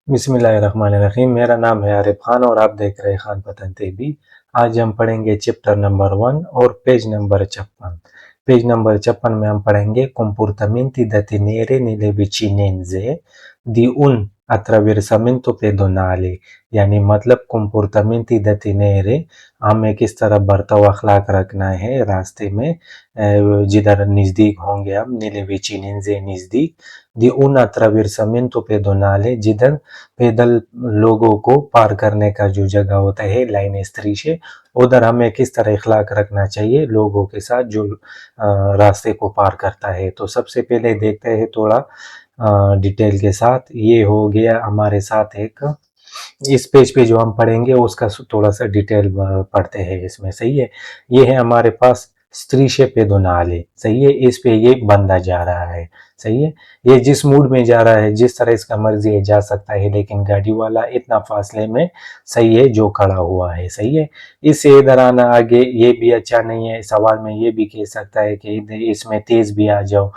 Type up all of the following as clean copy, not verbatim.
बिस्मिल्लाहिर्रहमानिर्रहीम। मेरा नाम है आरिफ खान और आप देख रहे हैं खान पतन टीवी। आज हम पढ़ेंगे चैप्टर नंबर 1 और पेज नंबर 56। पेज नंबर 56 में हम पढ़ेंगे comportamenti da tenere nelle vicinanze di un attraversamento pedonale, यानी मतलब comportamenti da tenere हमें किस तरह बर्ताव अखलाक रखना है रास्ते में जिधर नज़दीक होंगे हम nelle vicinanze नज़दीक di un attraversamento pedonale जिधर पैदल लोगों को पार करने का जो जगह होता है लाइन स्त्रीशे, उधर हमें किस तरह इखलाक रखना चाहिए लोगों के साथ जो रास्ते को पार करता है। तो सबसे पहले देखते हैं थोड़ा डिटेल के साथ। ये हो गया हमारे साथ एक इस पेज पे जो हम पढ़ेंगे उसका थोड़ा सा डिटेल पढ़ते हैं इसमें। सही है, ये है हमारे पास स्त्रीशे पेदोनाले। सही है, इस पे ये बंदा जा रहा है। सही है, ये जिस मूड में जा रहा है जिस तरह इसका मर्जी है जा सकता है, लेकिन गाड़ी वाला इतना फासले में सही है जो खड़ा हुआ है। सही है, इससे इधर आना आगे ये भी अच्छा नहीं है। सवाल में ये भी कह सकता है कि इसमें तेज भी आ जाओ,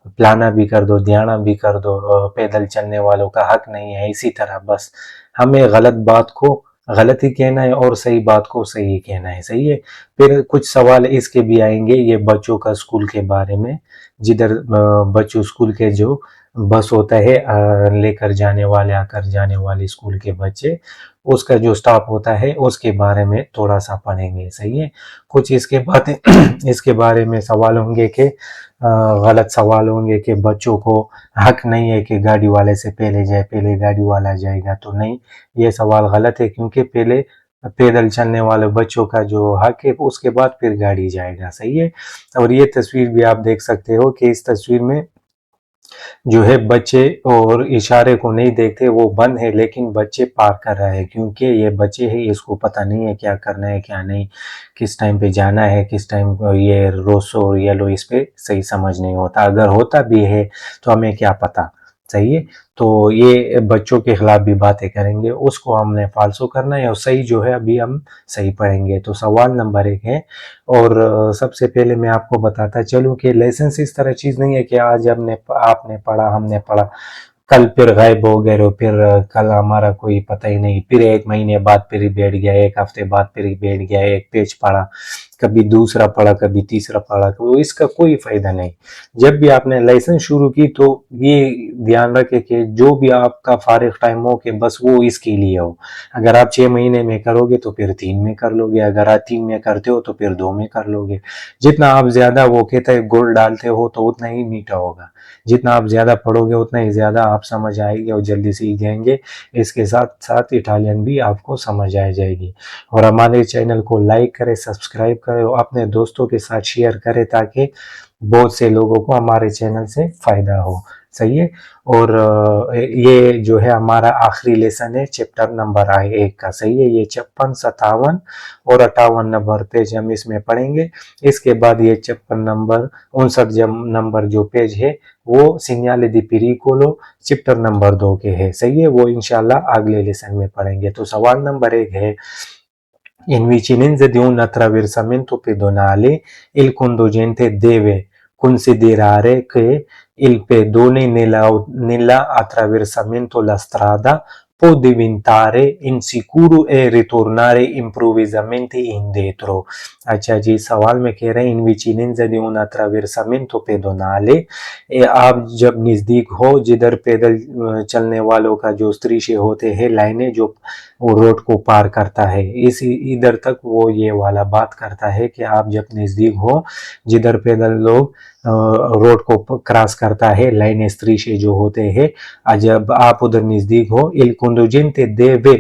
प्लाना भी कर दो, ध्याना भी कर दो, पैदल चलने वालों का हक नहीं है। इसी तरह बस हमें गलत बात को गलत ही कहना है और सही बात को सही ही कहना है। सही है, फिर कुछ सवाल इसके भी आएंगे ये बच्चों का स्कूल के बारे में, जिधर बच्चों स्कूल के जो बस होता है लेकर जाने वाले आकर जाने वाले स्कूल के बच्चे, उसका जो स्टाफ होता है उसके बारे में थोड़ा सा पढ़ेंगे। सही है, कुछ इसके बातें इसके बारे में सवाल होंगे कि गलत सवाल होंगे कि बच्चों को हक नहीं है कि गाड़ी वाले से पहले जाए, पहले गाड़ी वाला जाएगा। तो नहीं, ये सवाल गलत है क्योंकि पहले पैदल चलने वाले बच्चों का जो हक है उसके बाद फिर गाड़ी जाएगा। सही है, और ये तस्वीर भी आप देख सकते हो कि इस तस्वीर में जो है बच्चे और इशारे को नहीं देखते, वो बंद है लेकिन बच्चे पार कर रहे हैं क्योंकि ये बच्चे हैं, इसको पता नहीं है क्या करना है क्या नहीं, किस टाइम पे जाना है किस टाइम। ये रोसो और येलो इस पे सही समझ नहीं होता, अगर होता भी है तो हमें क्या पता। सही है, तो ये बच्चों के खिलाफ भी बातें करेंगे, उसको हमने फालसो करना है और सही जो है अभी हम सही पढ़ेंगे। तो सवाल नंबर 1 है, और सबसे पहले मैं आपको बताता चलूं कि लाइसेंस इस तरह चीज़ नहीं है कि आज आपने पढ़ा हमने पढ़ा कल फिर गायब हो गए और फिर कल हमारा कोई पता ही नहीं, फिर 1 महीने बाद फिर ही बैठ गया, 1 हफ्ते बाद फिर ही बैठ गया, एक पेज पढ़ा, कभी दूसरा पढ़ा, कभी तीसरा पढ़ा, तो इसका कोई फायदा नहीं। जब भी आपने लाइसेंस शुरू की तो ये ध्यान रखें कि जो भी आपका फारिग टाइम हो कि बस वो इसके लिए हो। अगर आप 6 महीने में करोगे तो फिर 3 में कर लोगे, अगर आप 3 में करते हो तो फिर 2 में कर लोगे। जितना आप ज्यादा वो कहते हैं गुड़ डालते हो तो उतना ही मीठा होगा, जितना आप ज्यादा पढ़ोगे उतना ही ज्यादा आप समझ आएगी और जल्दी सीख जाएंगे। इसके साथ साथ इटालियन भी आपको समझ आ जाएगी। और हमारे चैनल को लाइक करें, सब्सक्राइब करें और अपने दोस्तों के साथ शेयर करें ताकि बहुत से लोगों को हमारे चैनल से फायदा हो। सही है, और ये जो है हमारा आखिरी लेसन है चैप्टर नंबर 1 का। सही है, ये 56, 57 और 58 नंबर पेज हम इसमें पढ़ेंगे। इसके बाद ये 56 नंबर 59 नंबर जो पेज है वो सिग्नले दी pericolo चैप्टर नंबर 2 के है। सही है, वो इंशाल्लाह अगले लेसन में पढ़ेंगे। तो सवाल नंबर 1 है, in vicinanza di un attraversamento pedonale il conducente deve considerare che il pedone nella attraversamento la strada può diventare insicuro e ritornare improvvisamente indietro। अच्छा जी, सवाल में कह रहे हैं इन विचिनेंजा di un attraversamento pedonale, आप जब नज़दीक हो जिधर पैदल चलने वालों का जो दृश्य होते हैं लाइनें जो वो रोड को पार करता है, इस इधर तक वो ये वाला बात करता है कि आप जब नज़दीक हो जिधर पैदल लोग रोड को क्रॉस करता है लाइन स्त्रीशे जो होते हैं, जब आप उधर नज़दीक हो il conducente deve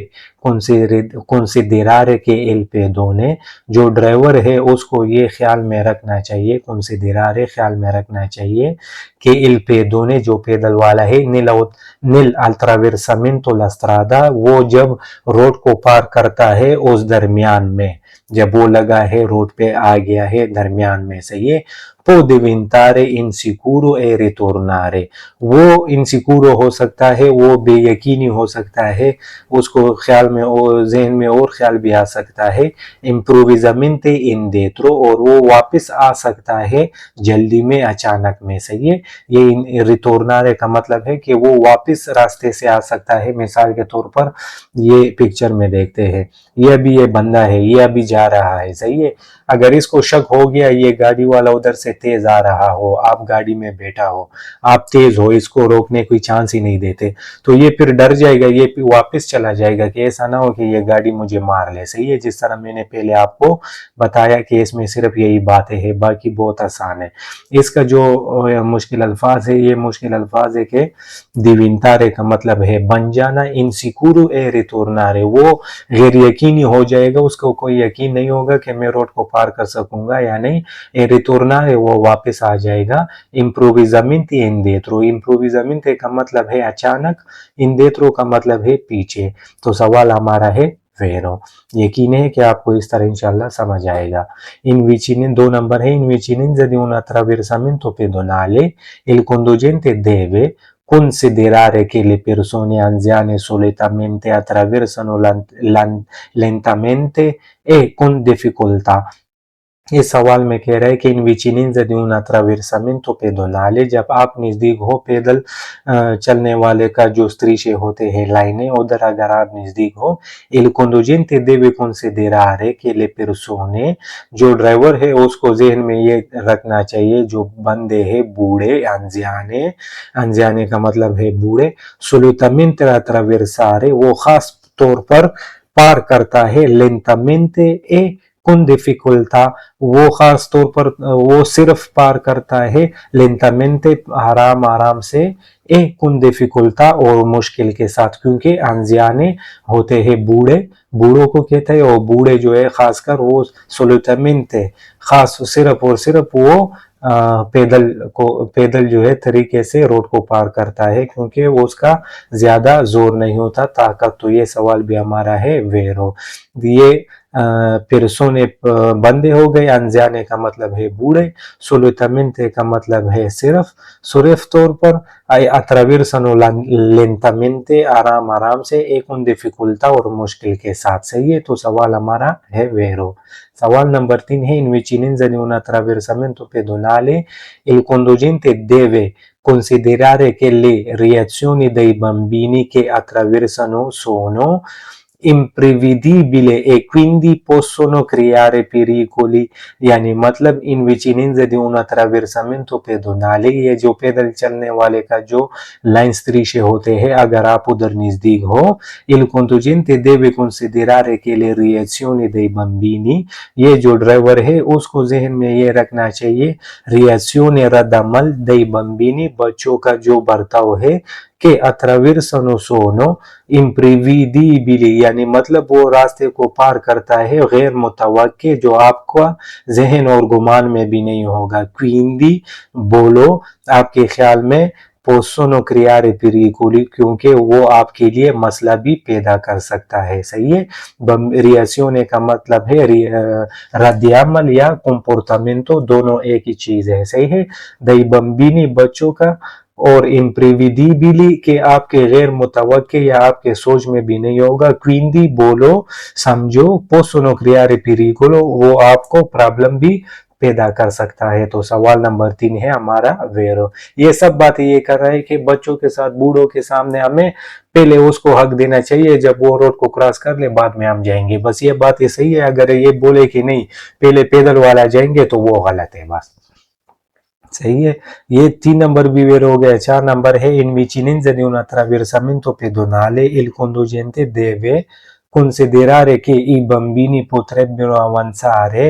considerare che il pedone, जो ड्राइवर है उसको ये ख्याल में रखना चाहिए, considerare ख्याल में रखना चाहिए कि il pedone जो पैदल वाला है nel attraversamento la strada, वो जब रोड को पार करता है उस दरमियान में, जब वो लगा है रोड पे आ गया है दरमियान में। सही है, può diventare insicuro e ritornare। वो इंसिक्योर हो सकता है, वो बेयकीनी हो सकता है, उसको ख्याल में और जहन में और ख्याल भी आ सकता है। improvvisamente indietro, और वो वापस आ सकता है जल्दी में, अचानक में। सही है। ये रिटोर्नारे का मतलब है कि वो वापस रास्ते से आ सकता है। मिसाल के तौर पर ये पिक्चर में देखते हैं, ये अभी ये बंदा है, ये अभी जा रहा है। सही है। अगर इसको शक हो गया ये गाड़ी वाला उधर से तेज आ रहा हो, आप गाड़ी में बैठा हो, आप तेज हो, इसको रोकने कोई चांस ही नहीं देते, तो ये फिर डर जाएगा, ये वापस चला जाएगा कि ऐसा ना हो कि ये गाड़ी मुझे मार ले। सही है। जिस तरह मैंने पहले आपको बताया कि इसमें सिर्फ यही बातें हैं, बाकी बहुत आसान है। इसका जो मुश्किल अल्फाज है, ये मुश्किल अल्फाज है कि दिविंतारे का मतलब है बन जाना, इंसिक्यूरो ए रिटोर्नारे, वो गैर यकीनी हो जाएगा, उसको कोई यकीन नहीं होगा कि मैं रोड को पार कर सकूंगा या नहीं। ए रिटोर्नारे, वो वापस आ जाएगा। improvvisamente indietro, improvvisamente का मतलब है अचानक, indietro का मतलब है पीछे। तो सवाल हमारा है वेरो। यकीन है कि आपको इस तरह इंशाल्लाह समझ आएगा। इन vicinin, 2 नंबर है, in vicinanza di un attraversamento pedonale il conducente deve considerare che le persone anziane solitamente attraversano lentamente e con difficoltà। इस सवाल में कह रहा है कि इन विचिनिंज di un attraversamento pedonale, जब आप नजदीक हो पैदल चलने वाले का जो स्त्रीशे होते हैं लाइनें, उधर अगर आप नजदीक हो, il conducente deve considerare che le persone, जो ड्राइवर है उसको जहन में ये रखना चाहिए, जो बंदे हैं बूढ़े, anziane, anziane का मतलब है बूढ़े, solitamente attraversare, वो खास तौर पर पार करता है, lentamente e con difficoltà, वो खास तौर पर वो सिर्फ पार करता है, लेंटामेंटे आराम आराम से, ए con difficoltà, और मुश्किल के साथ, क्योंकि anziane होते हैं बूढ़े, बूढ़ों को कहते हैं, और बूढ़े जो है खासकर वो solitamente, खास सिर्फ और सिर्फ वो पैदल जो है तरीके से रोड को पार करता है, क्योंकि वो उसका ज्यादा जोर नहीं होता, ताकत। तो ये सवाल भी हमारा है वेरो। ये पेरसोने बंदे हो गए, अनजाने का मतलब है बूढ़े, सोलिटमेंटे का मतलब है सिर्फ तौर पर, अट्रावेर्सनो लेंटामेंटे, आराम आराम से, एक उन डिफिकुल्टा, और मुश्किल के साथ। सही है। तो सवाल हमारा है वेरो। सवाल नंबर 3 है, इन vicinanza di un attraversamento pedonale il conducente deve considerare che le reazioni dei bambini che attraversano sono imprevedibili e quindi possono creare pericoli। यानी मतलब इन vicinanza di un attraversamento pedonale, ये जो पैदल चलने वाले का जो लाइन स्त्रीशे होते हैं, अगर आप उधर नजदीक हो, il conducente deve considerare che le reazioni dei bambini, ये जो ड्राइवर है उसको जहन में ये रखना चाहिए, reazione रद्दमल dei bambini, बच्चों का जो बर्ताव है, के attraversano sono imprevedibili, यानी मतलब वो रास्ते को पार करता है गैर मुतवक्के, जो आपका जहन और गुमान में भी नहीं होगा। quindi बोलो, आपके ख्याल में, possono creare pericoli, क्योंकि वो आपके लिए मसला भी पैदा कर सकता है। सही है। रिएक्शन का मतलब है रद्दअमल या comportamento, दोनों एक ही चीज है। सही है। dei bambini, बच्चों का, और imprevedibili के आपके गैर मुतवक्के या आपके सोच में भी नहीं होगा। quindi बोलो, समझो, possono creare pericolo, वो आपको प्रॉब्लम भी पैदा कर सकता है। तो सवाल नंबर 3 है हमारा वेरो। ये सब बातें ये कर रहा है कि बच्चों के साथ बूढ़ों के सामने हमें पहले उसको हक देना चाहिए, जब वो रोड को क्रॉस कर ले बाद में हम जाएंगे। बस ये बात ये सही है। अगर ये बोले कि नहीं पहले पैदल वाला जाएंगे, तो वो गलत है। बस सही है। ये 3 नंबर भी वेरो हो गया। 4 नंबर है, इन vicinanza di un attraversamento pedonale il conducente deve considerare che i bambini potrebbero avanzare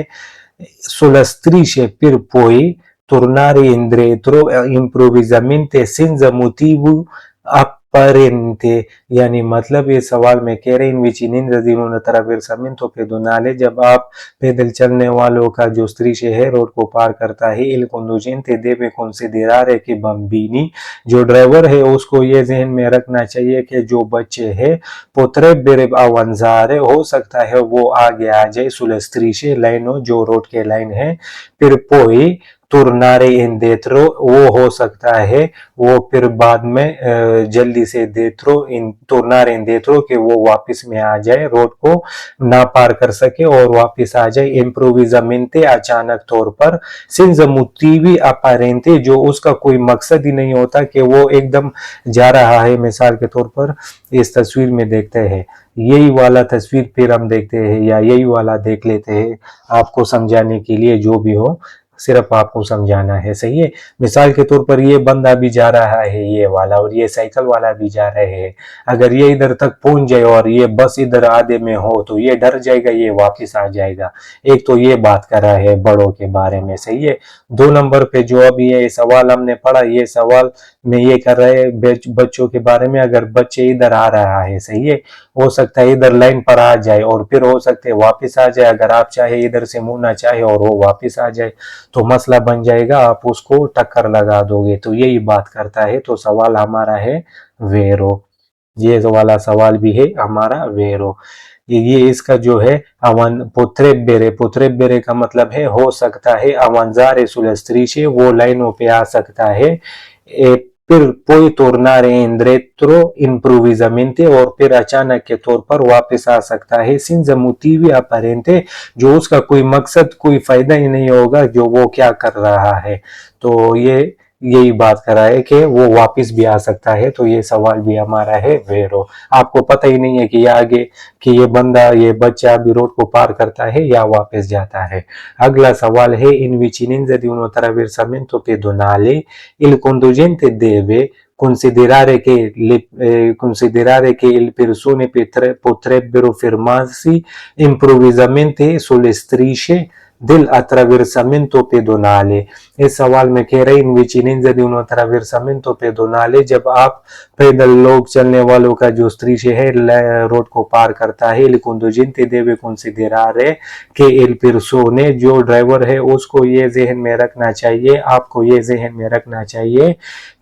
sulla striscia per poi tornare indietro improvvisamente senza motivo apparente। यानी मतलब ये सवाल में कह रहे हैं, इन vicinanza di un attraversamento pedonale, जब आप पैदल चलने वालों का जो स्त्रीशे है रोड को पार करता है, il conducente deve considerare che bambini, जो ड्राइवर है उसको ये जहन में रखना चाहिए कि जो बच्चे हैं potrebbero avanzare, हो सकता है वो आगे आ जाए, sulla strisce लाइनों, जो रोड के लाइन है, per poi tornare indietro, वो हो सकता है वो फिर बाद में जल्दी से tornare indietro कि वो वापस में आ जाए, रोड को ना पार कर सके और वापस आ जाए। improvvisamente अचानक तौर पर, senza motivi apparenti जो उसका कोई मकसद ही नहीं होता कि वो एकदम जा रहा है। मिसाल के तौर पर इस तस्वीर में देखते हैं, यही वाला तस्वीर फिर हम देखते हैं या यही वाला देख लेते हैं, आपको समझाने के लिए, जो भी हो सिर्फ आपको समझाना है, सही है। मिसाल के तौर पर ये बंदा भी जा रहा है ये वाला, और ये साइकिल वाला भी जा रहे हैं। अगर ये इधर तक पहुंच जाए और ये बस इधर आधे में हो तो ये डर जाएगा, ये वापस आ जाएगा। एक तो ये बात कर रहा है बड़ों के बारे में, सही है। 2 नंबर पे जो अभी ये सवाल हमने पढ़ा, ये सवाल में ये कर रहे हैं बच्चों के बारे में। अगर बच्चे इधर आ रहा है, सही है, हो सकता है इधर लाइन पर आ जाए और फिर हो सकता है वापस आ जाए। अगर आप चाहे इधर से मुड़ना चाहे और वो वापस आ जाए तो मसला बन जाएगा, आप उसको टक्कर लगा दोगे। तो यही बात करता है। तो सवाल हमारा है वेरो, ये वाला सवाल भी है हमारा वेरो। ये इसका जो है अवन पोत्रेबेरे का मतलब है हो सकता है। अवंजारे सुलस्त्रीशे, वो लाइनों पे आ सकता है। फिर पोई tornare indietro improvvisamente, और फिर अचानक के तौर पर वापस आ सकता है। senza motivi apparenti, जो उसका कोई मकसद कोई फायदा ही नहीं होगा जो वो क्या कर रहा है। तो ये यही बात कर रहा है कि वो वापस भी आ सकता है। तो ये सवाल भी हमारा है वेरो। आपको पता ही नहीं है कि ये आगे कि ये बंदा, ये बच्चा अभी रोड को पार करता है या वापस जाता है। अगला सवाल है, इन vicinanza di un attraversamento pedonale il conducente deve considerare che le persone potrebbero fermarsi improvvisamente sulle strisce del attraversamento pedonale। इस सवाल में कह रहे इन विचिनेंजा di un attraversamento pedonale, जब आप पैदल लोग चलने वालों का जो स्त्रीशे है रोड को पार करता है, il conducente deve considerare che il persone, जो ड्राइवर है उसको ये जहन में रखना चाहिए, आपको ये जहन में रखना चाहिए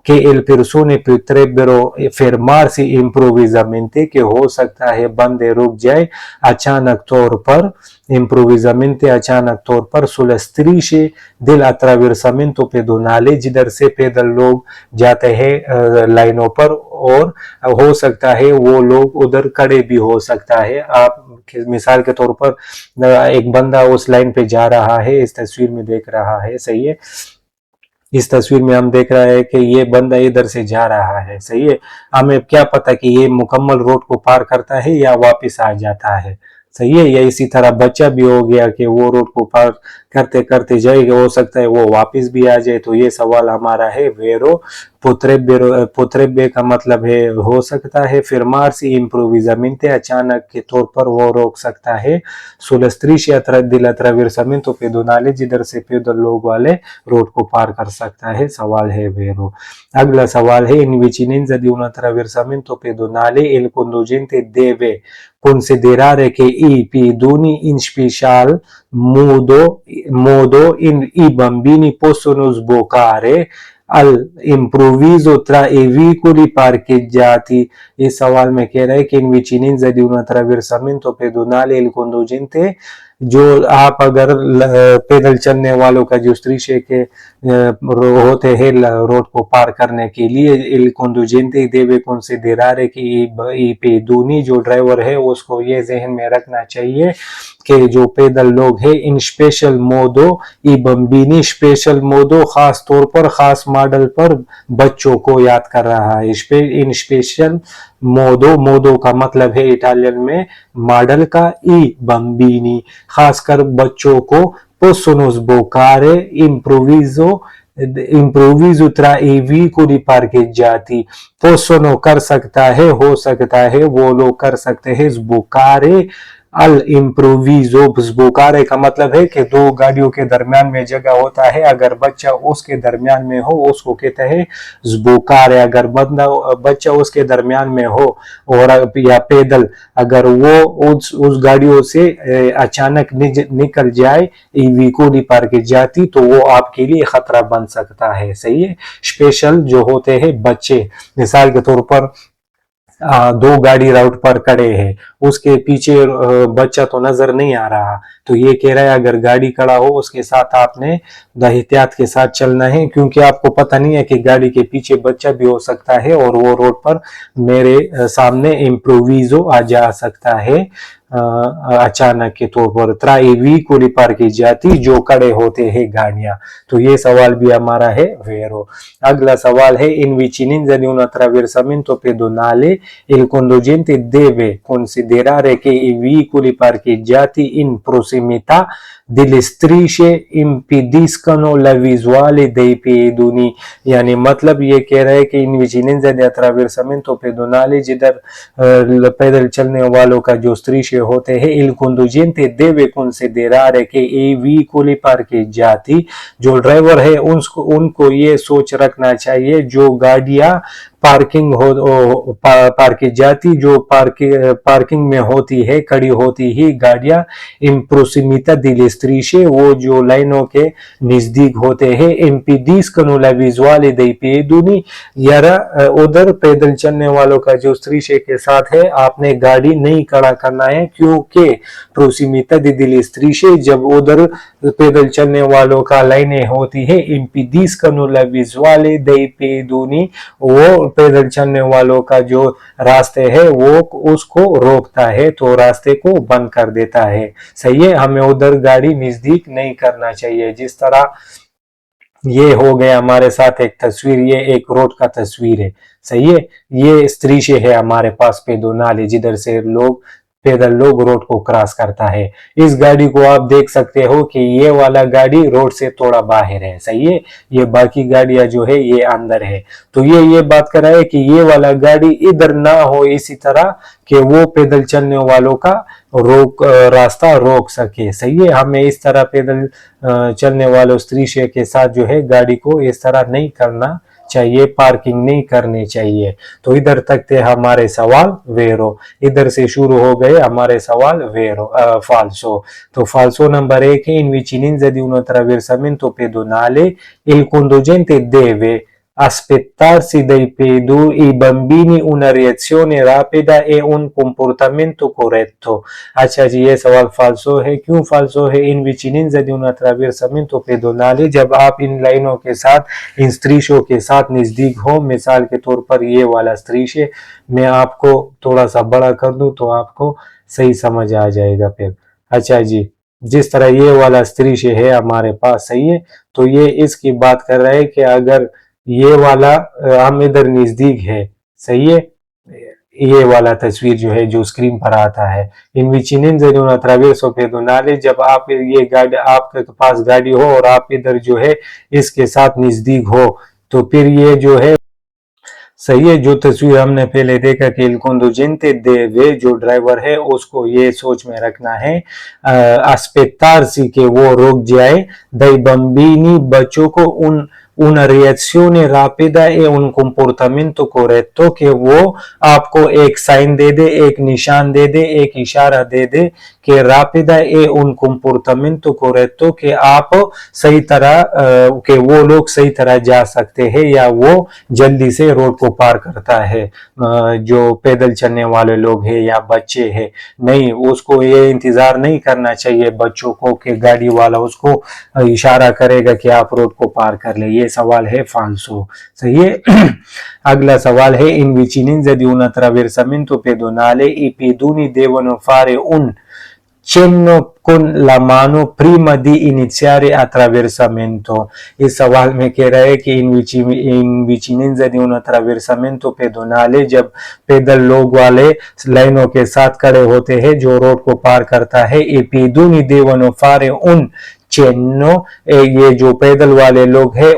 कि il persone potrebbero fermarsi improvvisamente, कि हो सकता है बंदे रुक जाए अचानक तौर पर, improvvisamente अचानक तौर पर, sulla strisce del attraversamento pedonale, जिधर से पैदल लोग जाते हैं लाइनों पर, और हो सकता है वो लोग उधर खड़े भी हो सकता है। आप मिसाल के तौर पर एक बंदा उस लाइन पे जा रहा है, इस तस्वीर में देख रहा है, सही है। इस तस्वीर में हम देख रहा है कि ये बंदा इधर से जा रहा है, सही है। हमें क्या पता कि ये मुकम्मल रोड को पार करता है या वापस आ जाता है, सही है। या इसी तरह बच्चा भी हो गया कि वो रोड को पार करते करते जाएगा, हो सकता है वो वापस भी आ जाए। तो ये सवाल हमारा है वेरो। पोत्रेबे का मतलब है हो सकता है। fermarsi improvvisamente, अचानक के तौर पर वो रोक सकता है। sulla striscia del attraversamento pedonale, जिधर से पैदल लोग वाले रोड को पार कर सकता है। सवाल है वेरो। अगला सवाल है, in vicinanza di un attraversamento pedonale il conducente deve considerare che i pedoni, in special modo i bambini possono sboccare all'improvviso tra i veicoli parcheggiati। इस सवाल में कह रहा है कि इन vicinanza di un attraversamento pedonale il conducente, जो आप अगर पैदल चलने वालों का जो स्त्रीशे के होते हैं रोड को पार करने के लिए, il conducente deve considerare कि i pedoni, जो ड्राइवर है उसको ये जहन में रखना चाहिए कि जो पैदल लोग हैं, इन स्पेशल मोडो ई बम्बिनी, स्पेशल मोडो खास तौर पर, खास मॉडल पर बच्चों को याद कर रहा है। इन स्पेशल मोडो का मतलब है इटालियन में मॉडल का, ई बम्बिनी खासकर बच्चों को, possono sboccare improvviso tra i veicoli parcheggiati, possono कर सकता है, हो सकता है, वो लोग कर सकते हैं, sboccare अल इम्प्रोविजो। स्बोकारे का मतलब है कि दो गाड़ियों के दरमियान में जगह होता है, अगर बच्चा उसके दरमियान में हो उसको कहते हैं स्बोकारे। अगर बच्चा उसके दरमियान में हो और या पैदल अगर वो उस गाड़ियों से अचानक निकल जाए, वीकोली पार के जाती, तो वो आपके लिए खतरा बन सकता है, सही है। स्पेशल जो होते हैं बच्चे, मिसाल के तौर पर दो गाड़ी राउट पर खड़े हैं, उसके पीछे बच्चा तो नजर नहीं आ रहा, तो ये कह रहा है अगर गाड़ी खड़ा हो उसके साथ आपने एहतियात के साथ चलना है, क्योंकि आपको पता नहीं है कि गाड़ी के पीछे बच्चा भी हो सकता है और वो रोड पर मेरे सामने इम्प्रोविजो आ जा सकता है अचानक के तौर पर। tra i veicoli parcheggiati जो खड़े होते हैं गाड़ियां। तो ये सवाल भी हमारा है वेरो। अगला सवाल है in vicinanza di un attraversamento pedonale il conducente deve considerare che i veicoli parcheggiati in prossimità delle strisce impediscono la visuale dei pedoni। यानी मतलब ये कह रहा है कि इन विचिनेंजा दे अट्रावेरसामेंटो पेडोनाले जिधर पैदल चलने वालों का जो स्त्रीशे होते हैं il conducente deve considerare che i veicoli parcheggiati जो ड्राइवर है उनको ये सोच रखना चाहिए जो गाड़ियां पार्किंग हो पार्किजाती जो पार्किंग में होती है खड़ी होती ही गाड़ियां इम्प्रोसिमिता दिल स्त्रीशे वो जो लाइनों के नजदीक होते हैं impediscono la visuale dei pedoni यारा उधर पैदल चलने वालों का जो स्त्रीशे के साथ है आपने गाड़ी नहीं खड़ा करना है, क्योंकि प्रोसिमिता दिल स्त्रीशे जब उधर पैदल चलने वालों का लाइनें होती है impediscono la visuale dei pedoni वो पैदल चलने वालों का जो रास्ते है वो उसको रोकता है, तो रास्ते को बंद कर देता है। सही है, हमें उधर गाड़ी नजदीक नहीं करना चाहिए। जिस तरह ये हो गया हमारे साथ एक तस्वीर, ये एक रोड का तस्वीर है। सही है, ये स्त्रीशे है हमारे पास पेडोनाले जिधर से पैदल लोग रोड को क्रॉस करता है। इस गाड़ी को आप देख सकते हो कि ये वाला गाड़ी रोड से थोड़ा बाहर है। सही है, ये बाकी गाड़ियां जो है ये अंदर है। तो ये बात कर रहा है कि ये वाला गाड़ी इधर ना हो इसी तरह कि वो पैदल चलने वालों का रास्ता रोक सके। सही है, हमें इस तरह पैदल चलने वालों स्त्रीशे के साथ जो है गाड़ी को इस तरह नहीं करना चाहिए, पार्किंग नहीं करनी चाहिए। तो इधर तक थे हमारे सवाल वेरो, इधर से शुरू हो गए हमारे सवाल वेरो फाल्सो। तो फाल्सो नंबर 1 है in vicinanza di un attraversamento pedonale il conducente deve aspettarsi i bambini una reazione rapida e un comportamento corretto। अच्छा जी, ये सवाल फाल्सो है। क्यों फाल्सो है? इन विचिनेंजा di un attraversamento pedonale जब आप इन लाइनों के साथ इन स्त्रीशों के साथ नजदीक हो, मिसाल के तौर पर ये वाला स्त्रीशे मैं आपको थोड़ा सा बड़ा कर दूं तो आपको सही समझ आ जाएगा फिर। अच्छा जी, जिस तरह ये वाला स्त्रीशे है हमारे पास, सही है, तो ये इसकी बात कर रहा है कि अगर ये वाला हम इधर नजदीक है, सही है, ये वाला तस्वीर जो है जो स्क्रीन पर आता है इन विचिनेंजा di un attraverso pedonale जब आप ये गाड़ी आपके पास गाड़ी हो और आप इधर जो है इसके साथ नजदीक हो, तो फिर ये जो है सही है, जो तस्वीर हमने पहले देखा कि il conducente deve जो ड्राइवर है उसको ये सोच में रखना है aspettarsi के वो रुक जाए dai bambini बच्चों को una reazione rapida e un comportamento corretto कि वो आपको एक साइन दे दे, एक निशान दे दे, एक इशारा दे दे कि rapida e un comportamento corretto कि आप सही तरह कि वो लोग सही तरह जा सकते हैं या वो जल्दी से रोड को पार करता है। जो पैदल चलने वाले लोग हैं या बच्चे हैं, नहीं, उसको ये इंतजार नहीं करना चाहिए बच्चों को कि गाड़ी वाला उसको इशारा करेगा कि आप रोड को पार कर ले। ये सवाल है फाल्सो। सही है। अगला सवाल है इन विचिनेंजा di un attraversamento pedonale i pedoni devono fare un cenno con la mano prima di iniziare attraversamento। इस सवाल में कह रहा है कि इन विचिनेंजा di un attraversamento pedonale जब पैदल लोग वाले लाइनों के साथ खड़े होते हैं जो रोड को पार करता है i pedoni devono fare un चेन्नो ये जो पैदल वाले लोग हैं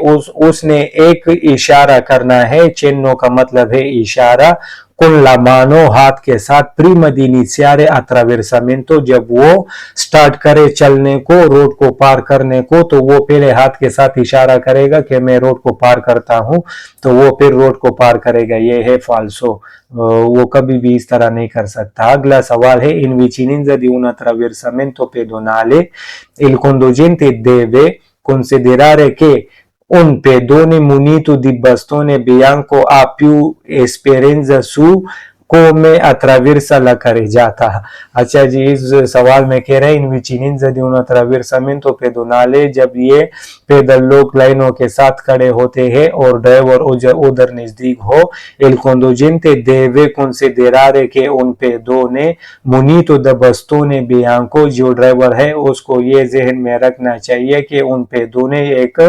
उसने एक इशारा करना है। चेन्नो का मतलब है इशारा, con la mano हाथ के साथ, prima di iniziare attraversamento जब वो स्टार्ट करे चलने को, रोड को पार करने को, तो वो पहले हाथ के साथ इशारा करेगा कि मैं रोड को पार करता हूं, तो वो फिर रोड को पार करेगा। ये है फाल्सो, वो कभी भी इस तरह नहीं कर सकता। अगला सवाल है in vicinanza di un attraversamento pedonale il conducente deve considerare che un pedone munito di bastone bianco ha più esperienza su come attraversa la carreggiata। अच्छा जी, इस सवाल में कह रहे हैं इन विचिनिंजा di un attraversamento pedonale, जब ये पैदल लोग लाइनों के साथ खड़े होते हैं और ड्राइवर उधर नजदीक हो, il conducente deve considerare che un pedone munito da bastone bianco, जो ड्राइवर है उसको ये जहन में रखना चाहिए कि उन पेदोने एक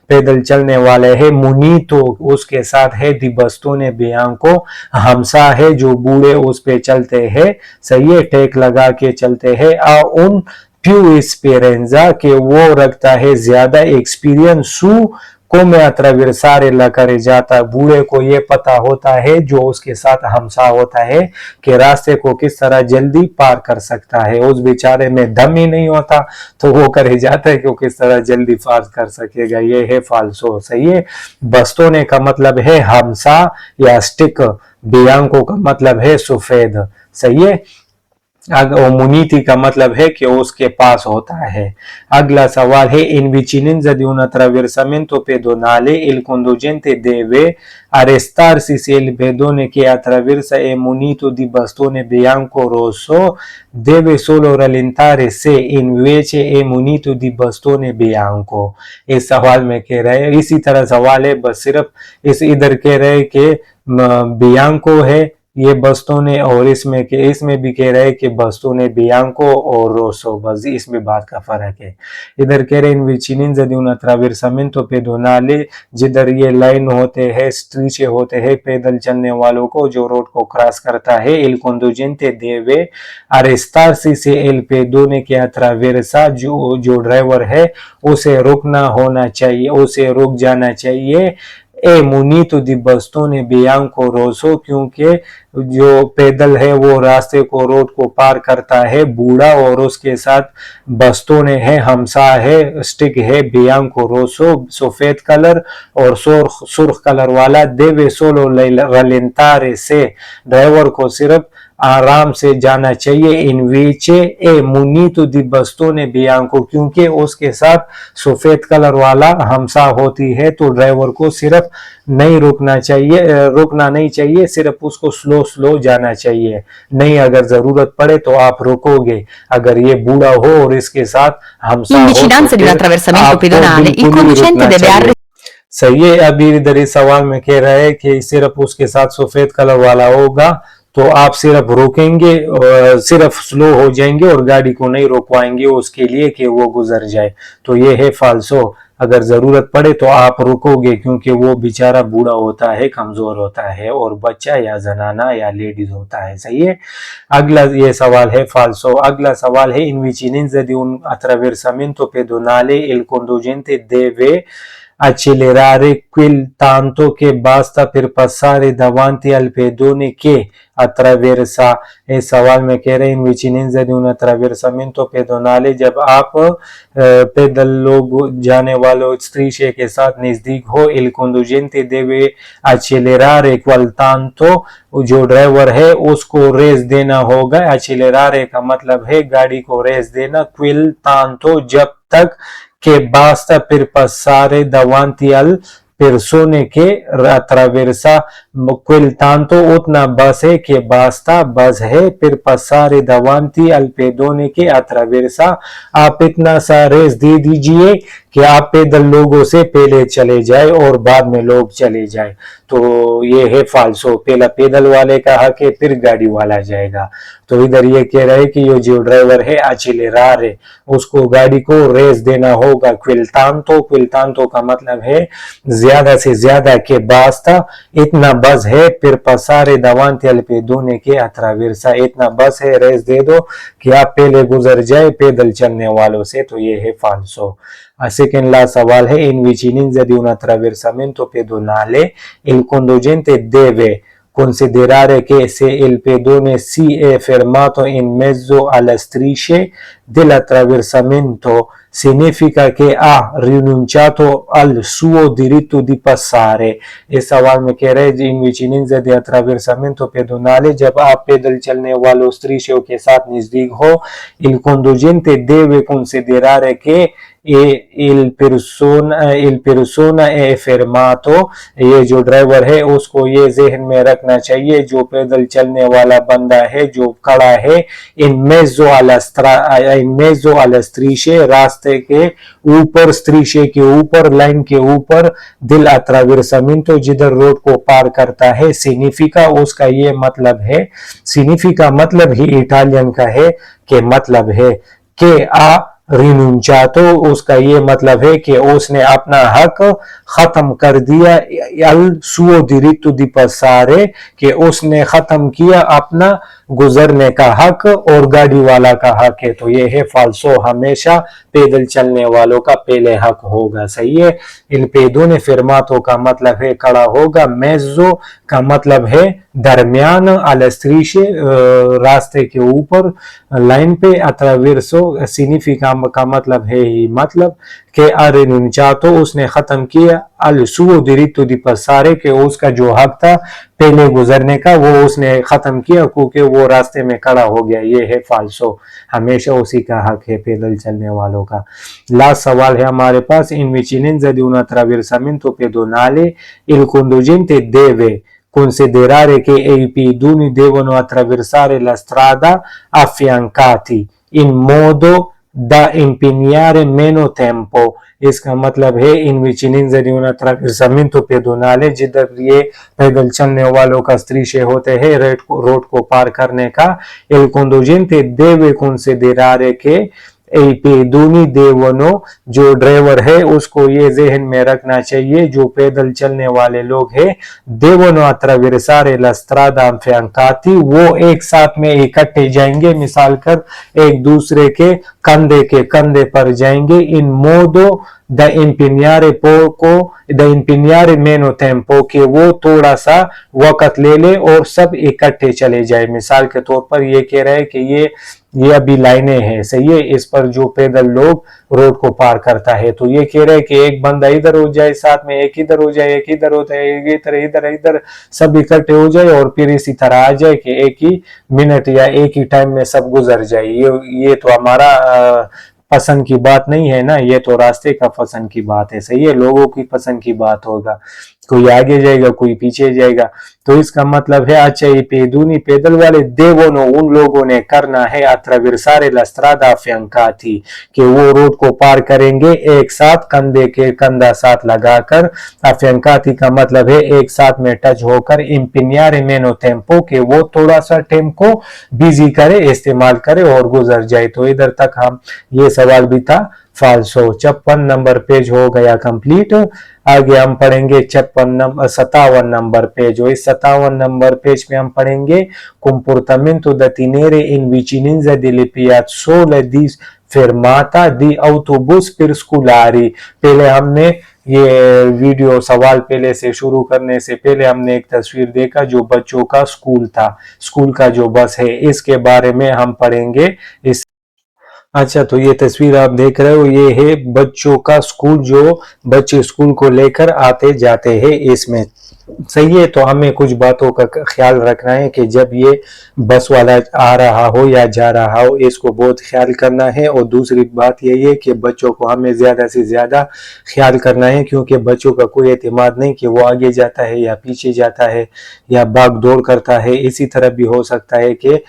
पैदल चलने वाले है, मुनीतो उसके साथ है, दी बस्तोने बियांको हमसा है जो बूढ़े उस पे चलते हैं, सही है, टेक लगा के चलते हैं, उन più esperienza के वो रखता है ज्यादा एक्सपीरियंस सु come attraversare la carreggiata, बूढ़े को ये पता होता है जो उसके साथ हमसा होता है कि रास्ते को किस तरह जल्दी पार कर सकता है। उस बेचारे में दम ही नहीं होता तो वो करे जाता है कि वो किस तरह जल्दी पार कर सकेगा। ये है फाल्सो, सही है। बस्तोने का मतलब है हमसा या स्टिक, बियांको का मतलब है सफेद, सही है। मुनीति का मतलब है कि उसके पास होता है। अगला सवाल है इन vicinanza di un attraversamento pedonale il conducente deve arrestarsi se il pedone che attraversa è munito di bastone bianco rosso, deve solo rallentare se invece è munito di bastone bianco। इस सवाल में कह रहे हैं, इसी तरह सवाल है, बस सिर्फ इस इधर कह रहे हैं कि बियांको है ये बस्तोने, और इसमें भी कह रहे हैं कि बस्तोने बियांको और रोसो, बस इसमें बात का फर्क है। इधर कह रहे हैं इन विचिनिंजा di un attraversamento pedonale, जिधर ये लाइन होते हैं, स्ट्रीचे होते हैं पैदल चलने वालों को जो रोड को क्रॉस करता है, il conducente deve arrestarsi se il pedone che attraversa, जो ड्राइवर है उसे रुकना होना चाहिए, उसे रुक जाना चाहिए, ए मुनीतो दी बस्तोने बियांको रोसो, क्योंकि जो पैदल है वो रास्ते को, रोड को पार करता है, बूढ़ा और उसके साथ बस्तोने है, हमसा है, स्टिक है, बियांको रोसो सफेद कलर और सुर्ख कलर वाला, देवे सोलो रलेंतारे से ड्राइवर को सिर्फ आराम से जाना चाहिए, इनवीचे ए मुनीतो दी बस्तोने बियांको, क्योंकि उसके साथ सफेद कलर वाला हमसा होती है तो ड्राइवर को सिर्फ नहीं रुकना नहीं चाहिए, सिर्फ उसको स्लो जाना चाहिए। नहीं, अगर जरूरत पड़े तो आप रुकोगे, अगर ये बूढ़ा हो और इसके साथ हमसा In vicinanza di un attraversamento pedonale, il conducente deve सही है। अभी इधर इस सवाल में कह रहा है कि सिर्फ उसके साथ सफेद कलर वाला होगा तो आप सिर्फ रोकेंगे, सिर्फ स्लो हो जाएंगे और गाड़ी को नहीं रोकवाएंगे उसके लिए कि वो गुजर जाए, तो ये है फाल्सो। अगर जरूरत पड़े तो आप रुकोगे क्योंकि वो बेचारा बूढ़ा होता है, कमजोर होता है और बच्चा या जनाना या लेडीज होता है, सही है। अगला ये सवाल है फाल्सो। अगला सवाल है इन vicinanza di un attraversamento pedonale il conducente deve accelerare quel tanto che basta per passare davanti al pedone che attraversa। इस सवाल में कह रहे हैं इन vicinanza di un attraversamento pedonale, जब आप पैदल लोग जाने वालों स्त्रीशे के साथ नजदीक हो, il conducente deve accelerare quel tanto, जो ड्राइवर है उसको रेस देना होगा। accelerare का मतलब है गाड़ी को रेस देना, quel tanto जब तक, che basta per passare davanti al persone che attraversa, quel tanto उतना बस है, che basta बस है, per passare davanti al pedone che attraversa, आप इतना सा रेस दे दीजिए कि आप पैदल लोगों से पहले चले जाए और बाद में लोग चले जाए, तो ये है फाल्सो। पहला पैदल वाले का हक है, फिर गाड़ी वाला जाएगा। तो इधर ये कह रहे हैं कि ये जो ड्राइवर है accelerare, उसको गाड़ी को रेस देना होगा। quel tanto का मतलब है ज्यादा से ज्यादा, के basta इतना बस है, per passare davanti al pedone che attraversa इतना बस है, रेस दे दो कि आप पहले गुजर जाए पैदल चलने वालों से, तो ये है फाल्सो। सेकंड लास्ट सवाल है इन vicinanza di un attraversamento pedonale il conducente deve considerare che se il pedone si è fermato in mezzo alla strisce, dell'attraversamento significa che ha rinunciato al suo diritto di passare. इस सवाल में कह रहे हैं इन विचिनेंza de attraversamento pedonale जब आप पैदल चलने वालों स्त्रीशों के साथ नजदीक हो, il conducente deve considerare che il persona è fermato, ये जो ड्राइवर है उसको ये जहन में रखना चाहिए जो पैदल चलने वाला बंदा है जो खड़ा है in mezzo alla strisce, रास्ते के ऊपर, strisce के ऊपर, लाइन के ऊपर, del attraversamento जिधर रोड को पार करता है, significa उसका ये मतलब है, significa मतलब ही इटालियन का है कि मतलब है कि रिनुंचातो उसका ये मतलब है कि उसने अपना हक खत्म कर दिया, अल सुओ दिरित्तो दी पासारे कि उसने खत्म किया अपना गुजरने का हक और गाड़ी वाला का हक है, तो ये है फाल्सो, हमेशा पैदल चलने वालों का पहले हक होगा, सही है। इन पेदोने फिरमातो का मतलब है खड़ा होगा, मेज़ो का मतलब है दरमियान, अलस्त्रीशे रास्ते के ऊपर, लाइन पे, अट्रावर्सो सिग्निफिका का मतलब है ही मतलब कि रिनुंचातो उसने खत्म किया, अल सुओ दिरित्तो दी पासारे के उसका जो हक था पहले गुजरने का वो उसने खत्म किया क्योंकि वो रास्ते में खड़ा हो गया, ये है फाल्सो, हमेशा उसी का हक है पैदल चलने वालों का। लास्ट सवाल है हमारे पास, इन विचिनेंza di un attraversamento pedonale il conducente deve considerare che i pedoni devono attraversare la strada affiancati in modo da impegnare meno tempo, इसका मतलब है इन विचिनेंza di un attraversamento pedonale जिधर ये पैदल चलने वालों का स्त्रीशे होते हैं रोड को पार करने का, il conducente deve considerare che ए पेदोनी देवनो जो ड्राइवर है उसको ये जहन में रखना चाहिए जो पैदल चलने वाले लोग हैं, देवनो attraversare la strada affiancati, वो एक साथ में इकट्ठे जाएंगे, मिसाल कर एक दूसरे के कंधे पर जाएंगे, इन Modi da impegnare meno tempo, कि वो थोड़ा सा वक्त ले ले और सब इकट्ठे चले जाए। मिसाल के तौर पर ये कह रहा है कि ये अभी लाइनें हैं, सही है, इस पर जो पैदल लोग रोड को पार करता है, तो ये कह रहा है कि एक बंदा इधर हो जाए, साथ में एक इधर हो जाए, एक इधर होता है, इधर सब इकट्ठे हो जाए और फिर इसी तरह आ जाए कि एक ही मिनट या एक ही टाइम में सब गुजर जाए। ये तो हमारा पसंद की बात नहीं है ना, ये तो रास्ते का पसंद की बात है, सही है, लोगों की पसंद की बात होगा, कोई आगे जाएगा कोई पीछे जाएगा, तो इसका मतलब है अच्छा ये पेदूनी पैदल वाले देवोनो उन लोगों ने करना है attraversare la strada affiancati, कि वो रोड को पार करेंगे एक साथ कंधे के कंधा साथ लगाकर, affiancati का मतलब है एक साथ में टच होकर, impegnare meno tempo कि वो थोड़ा सा टाइम को बिजी करे, इस्तेमाल करे और गुजर जाए। तो इधर तक हम ये सवाल भी था फाल्सो। 56 नंबर पेज हो गया कंप्लीट। आगे हम पढ़ेंगे 57 नंबर पेज, और इस 57 नंबर पेज में हम पढ़ेंगे comportamento da tenere in vicinanza delle piazzole di fermata di autobus per scolari। पहले हमने ये वीडियो सवाल पहले से शुरू करने से पहले हमने एक तस्वीर देखा जो बच्चों का स्कूल था, स्कूल का जो बस है, इसके बारे में हम पढ़ेंगे इस। अच्छा, तो ये तस्वीर आप देख रहे हो, ये है बच्चों का स्कूल, जो बच्चे स्कूल को लेकर आते जाते हैं इसमें, सही है। तो हमें कुछ बातों का ख्याल रखना है कि जब ये बस वाला आ रहा हो या जा रहा हो, इसको बहुत ख्याल करना है। और दूसरी बात यही है कि बच्चों को हमें ज्यादा से ज्यादा ख्याल करना है, क्योंकि बच्चों का कोई एतमाद नहीं कि वो आगे जाता है या पीछे जाता है या भाग दौड़ करता है। इसी तरह भी हो सकता है कि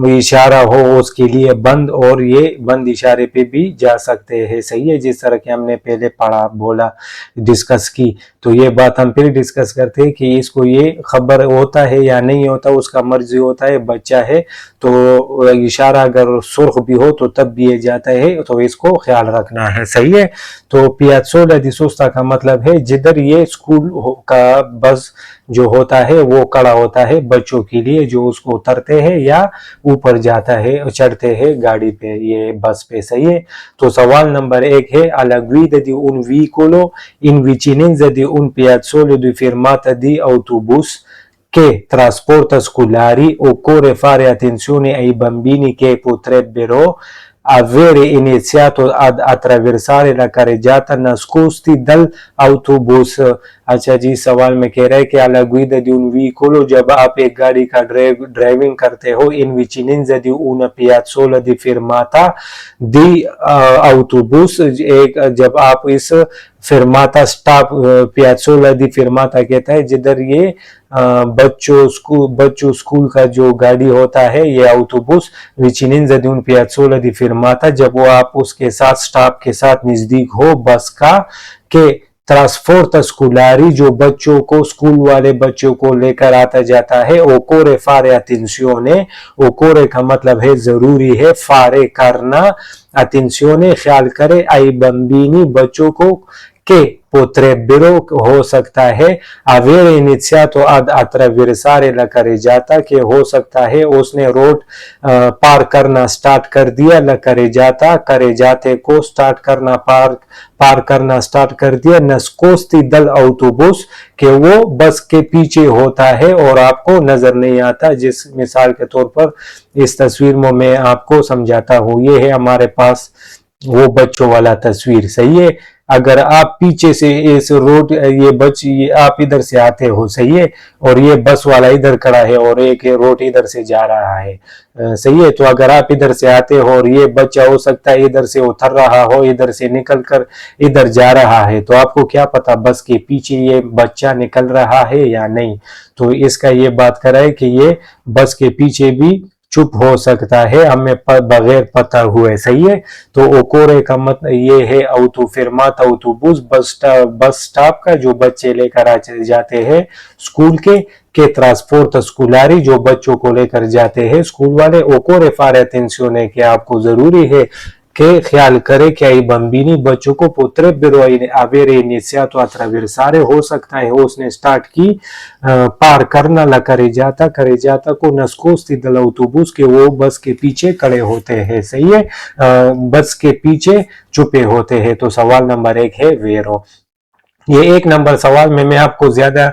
इशारा हो उसके लिए बंद, और ये बंद इशारे पे भी जा सकते हैं, सही है, जिस तरह के हमने पहले पढ़ा, बोला, डिस्कस की। तो ये बात हम फिर डिस्कस करते हैं कि इसको ये खबर होता है या नहीं होता, उसका मर्जी होता है, बच्चा है तो इशारा अगर सुर्ख भी हो तो तब भी ये जाता है, तो इसको ख्याल रखना है, सही है। तो पियाज़ोला दी सोस्ता का मतलब है जिधर ये स्कूल का बस जो होता है वो खड़ा होता है बच्चों के लिए, जो उसको उतरते हैं या ऊपर जाता है, चढ़ते हैं गाड़ी पे, ये बस पे, सही है। तो सवाल नंबर 1 है alla guida di un veicolo in vicinanza di un piazzale di fermata di autobus che trasporta scolari occorre fare attenzione ai bambini che potrebbero avere iniziato ad attraversare la carreggiata nascosti dall'autobus। अच्छा जी, सवाल में कह रहा है कि alla guida di un veicolo, जब आप एक गाड़ी का ड्राइविंग करते हो, in vicinanza di una piazzola di fermata di autobus, एक जब आप इस फिरमाता स्टॉप, पियाचोला दी फिरमाता कहता है जिधर ये बच्चों स्कूल का जो गाड़ी होता है, ये autobus विचिनिंजा di un piazzola di fermata, जब वो आप उसके साथ स्टॉप के साथ नजदीक हो बस का, के ट्रांसपोर्ट स्कूलारी, जो बच्चों को, स्कूल वाले बच्चों को लेकर आता जाता है, ओकोरे फारे अटेंशियोने, ओकोरे का मतलब है जरूरी है, फारे करना, अटेंशियोने ख्याल करे, आई बम्बीनी बच्चों को, के पोत्रेब्बिरो हो सकता है, avere iniziato ad attraversare la carreggiata, के हो सकता है उसने रोड पार करना स्टार्ट कर दिया, la carreggiata carreggiate को स्टार्ट करना, पार करना स्टार्ट कर दिया, nascosti dall'autobus, के वो बस के पीछे होता है और आपको नजर नहीं आता, जिस मिसाल के तौर पर इस तस्वीर में मैं आपको समझाता हूँ। ये है हमारे पास वो बच्चों वाला तस्वीर, सही है। अगर आप पीछे से इस रोड, ये आप इधर से आते हो, सही है, और ये बस वाला इधर खड़ा है और एक रोड इधर से जा रहा है, सही है। तो अगर आप इधर से आते हो और ये बच्चा हो सकता है इधर से उतर रहा हो, इधर से निकल कर इधर जा रहा है, तो आपको क्या पता बस के पीछे ये बच्चा निकल रहा है या नहीं। तो इसका ये बात कर रहा है कि ये बस के पीछे भी चुप हो सकता है हमें बगैर पता हुए, सही है। तो ओकोरे का मतलब ये है auto fermata autobus, bus stop का, जो बच्चे लेकर आ जाते हैं स्कूल के ट्रांसपोर्ट स्कूलारी, जो बच्चों को लेकर जाते हैं स्कूल वाले, ओकोरे फारे अटेंशियोने, के आपको जरूरी है के ख्याल करे कि आई बम्बीनी बच्चों को पोत्रेब्बिरो avere iniziato a attraversare, हो सकता है उसने स्टार्ट की पार करना ला carreggiata को, nascosti dall'autobus, के वो बस के पीछे खड़े होते हैं, सही है, बस के पीछे छुपे होते हैं। तो सवाल नंबर 1 है वेरो। ये 1 नंबर सवाल में मैं आपको ज्यादा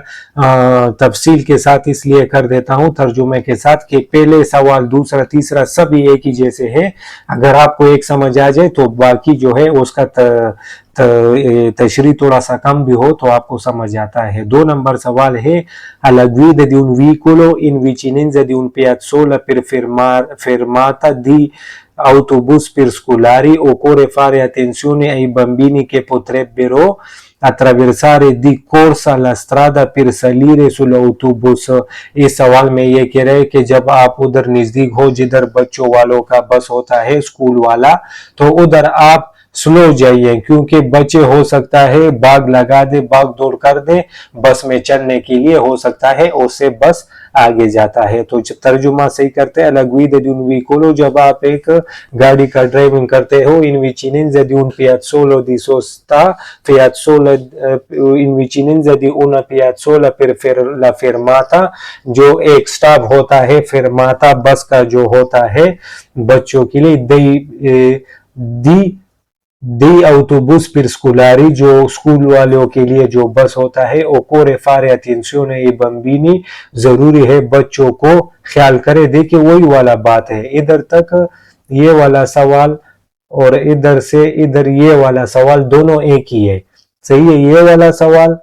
तफसील के साथ इसलिए कर देता हूं तर्जुमे के साथ कि पहले सवाल, दूसरा, तीसरा सभी एक ही जैसे है। अगर आपको एक समझ आ जाए तो बाकी जो है उसका तशरी थोड़ा सा कम भी हो तो आपको समझ आता है। 2 नंबर सवाल है, alla guida di un veicolo in vicinanza di un piazzola per fermata di autobus per scolari, occorre fare attenzione ai bambini che potrebbero attraversare di corsa la strada per salire sull'autobus। इस सवाल में ये कह रहे हैं कि जब आप उधर नजदीक हो जिधर बच्चों वालों का बस होता है स्कूल वाला, तो उधर आप स्लो जाइए, क्योंकि बच्चे हो सकता है भाग लगा दे, भाग दौड़ कर दे बस में चढ़ने के लिए, हो सकता है उससे बस आगे जाता है। तो तर्जुमा सही करते हैं, alla guida di un veicolo, जब आप एक गाड़ी का ड्राइविंग करते हो, in vicinanza di un piazzolo di sosta, in vicinanza di una piazzola per la fermata, जो एक स्टॉप होता है, fermata बस का जो होता है बच्चों के लिए, दी autobus per scolari, जो स्कूल वालों के लिए जो बस होता है, occorre fare attenzione ai bambini, जरूरी है बच्चों को ख्याल करे। देखिए वही वाला बात है, इधर तक ये वाला सवाल और इधर से इधर ये वाला सवाल दोनों एक ही है, सही है। ये वाला सवाल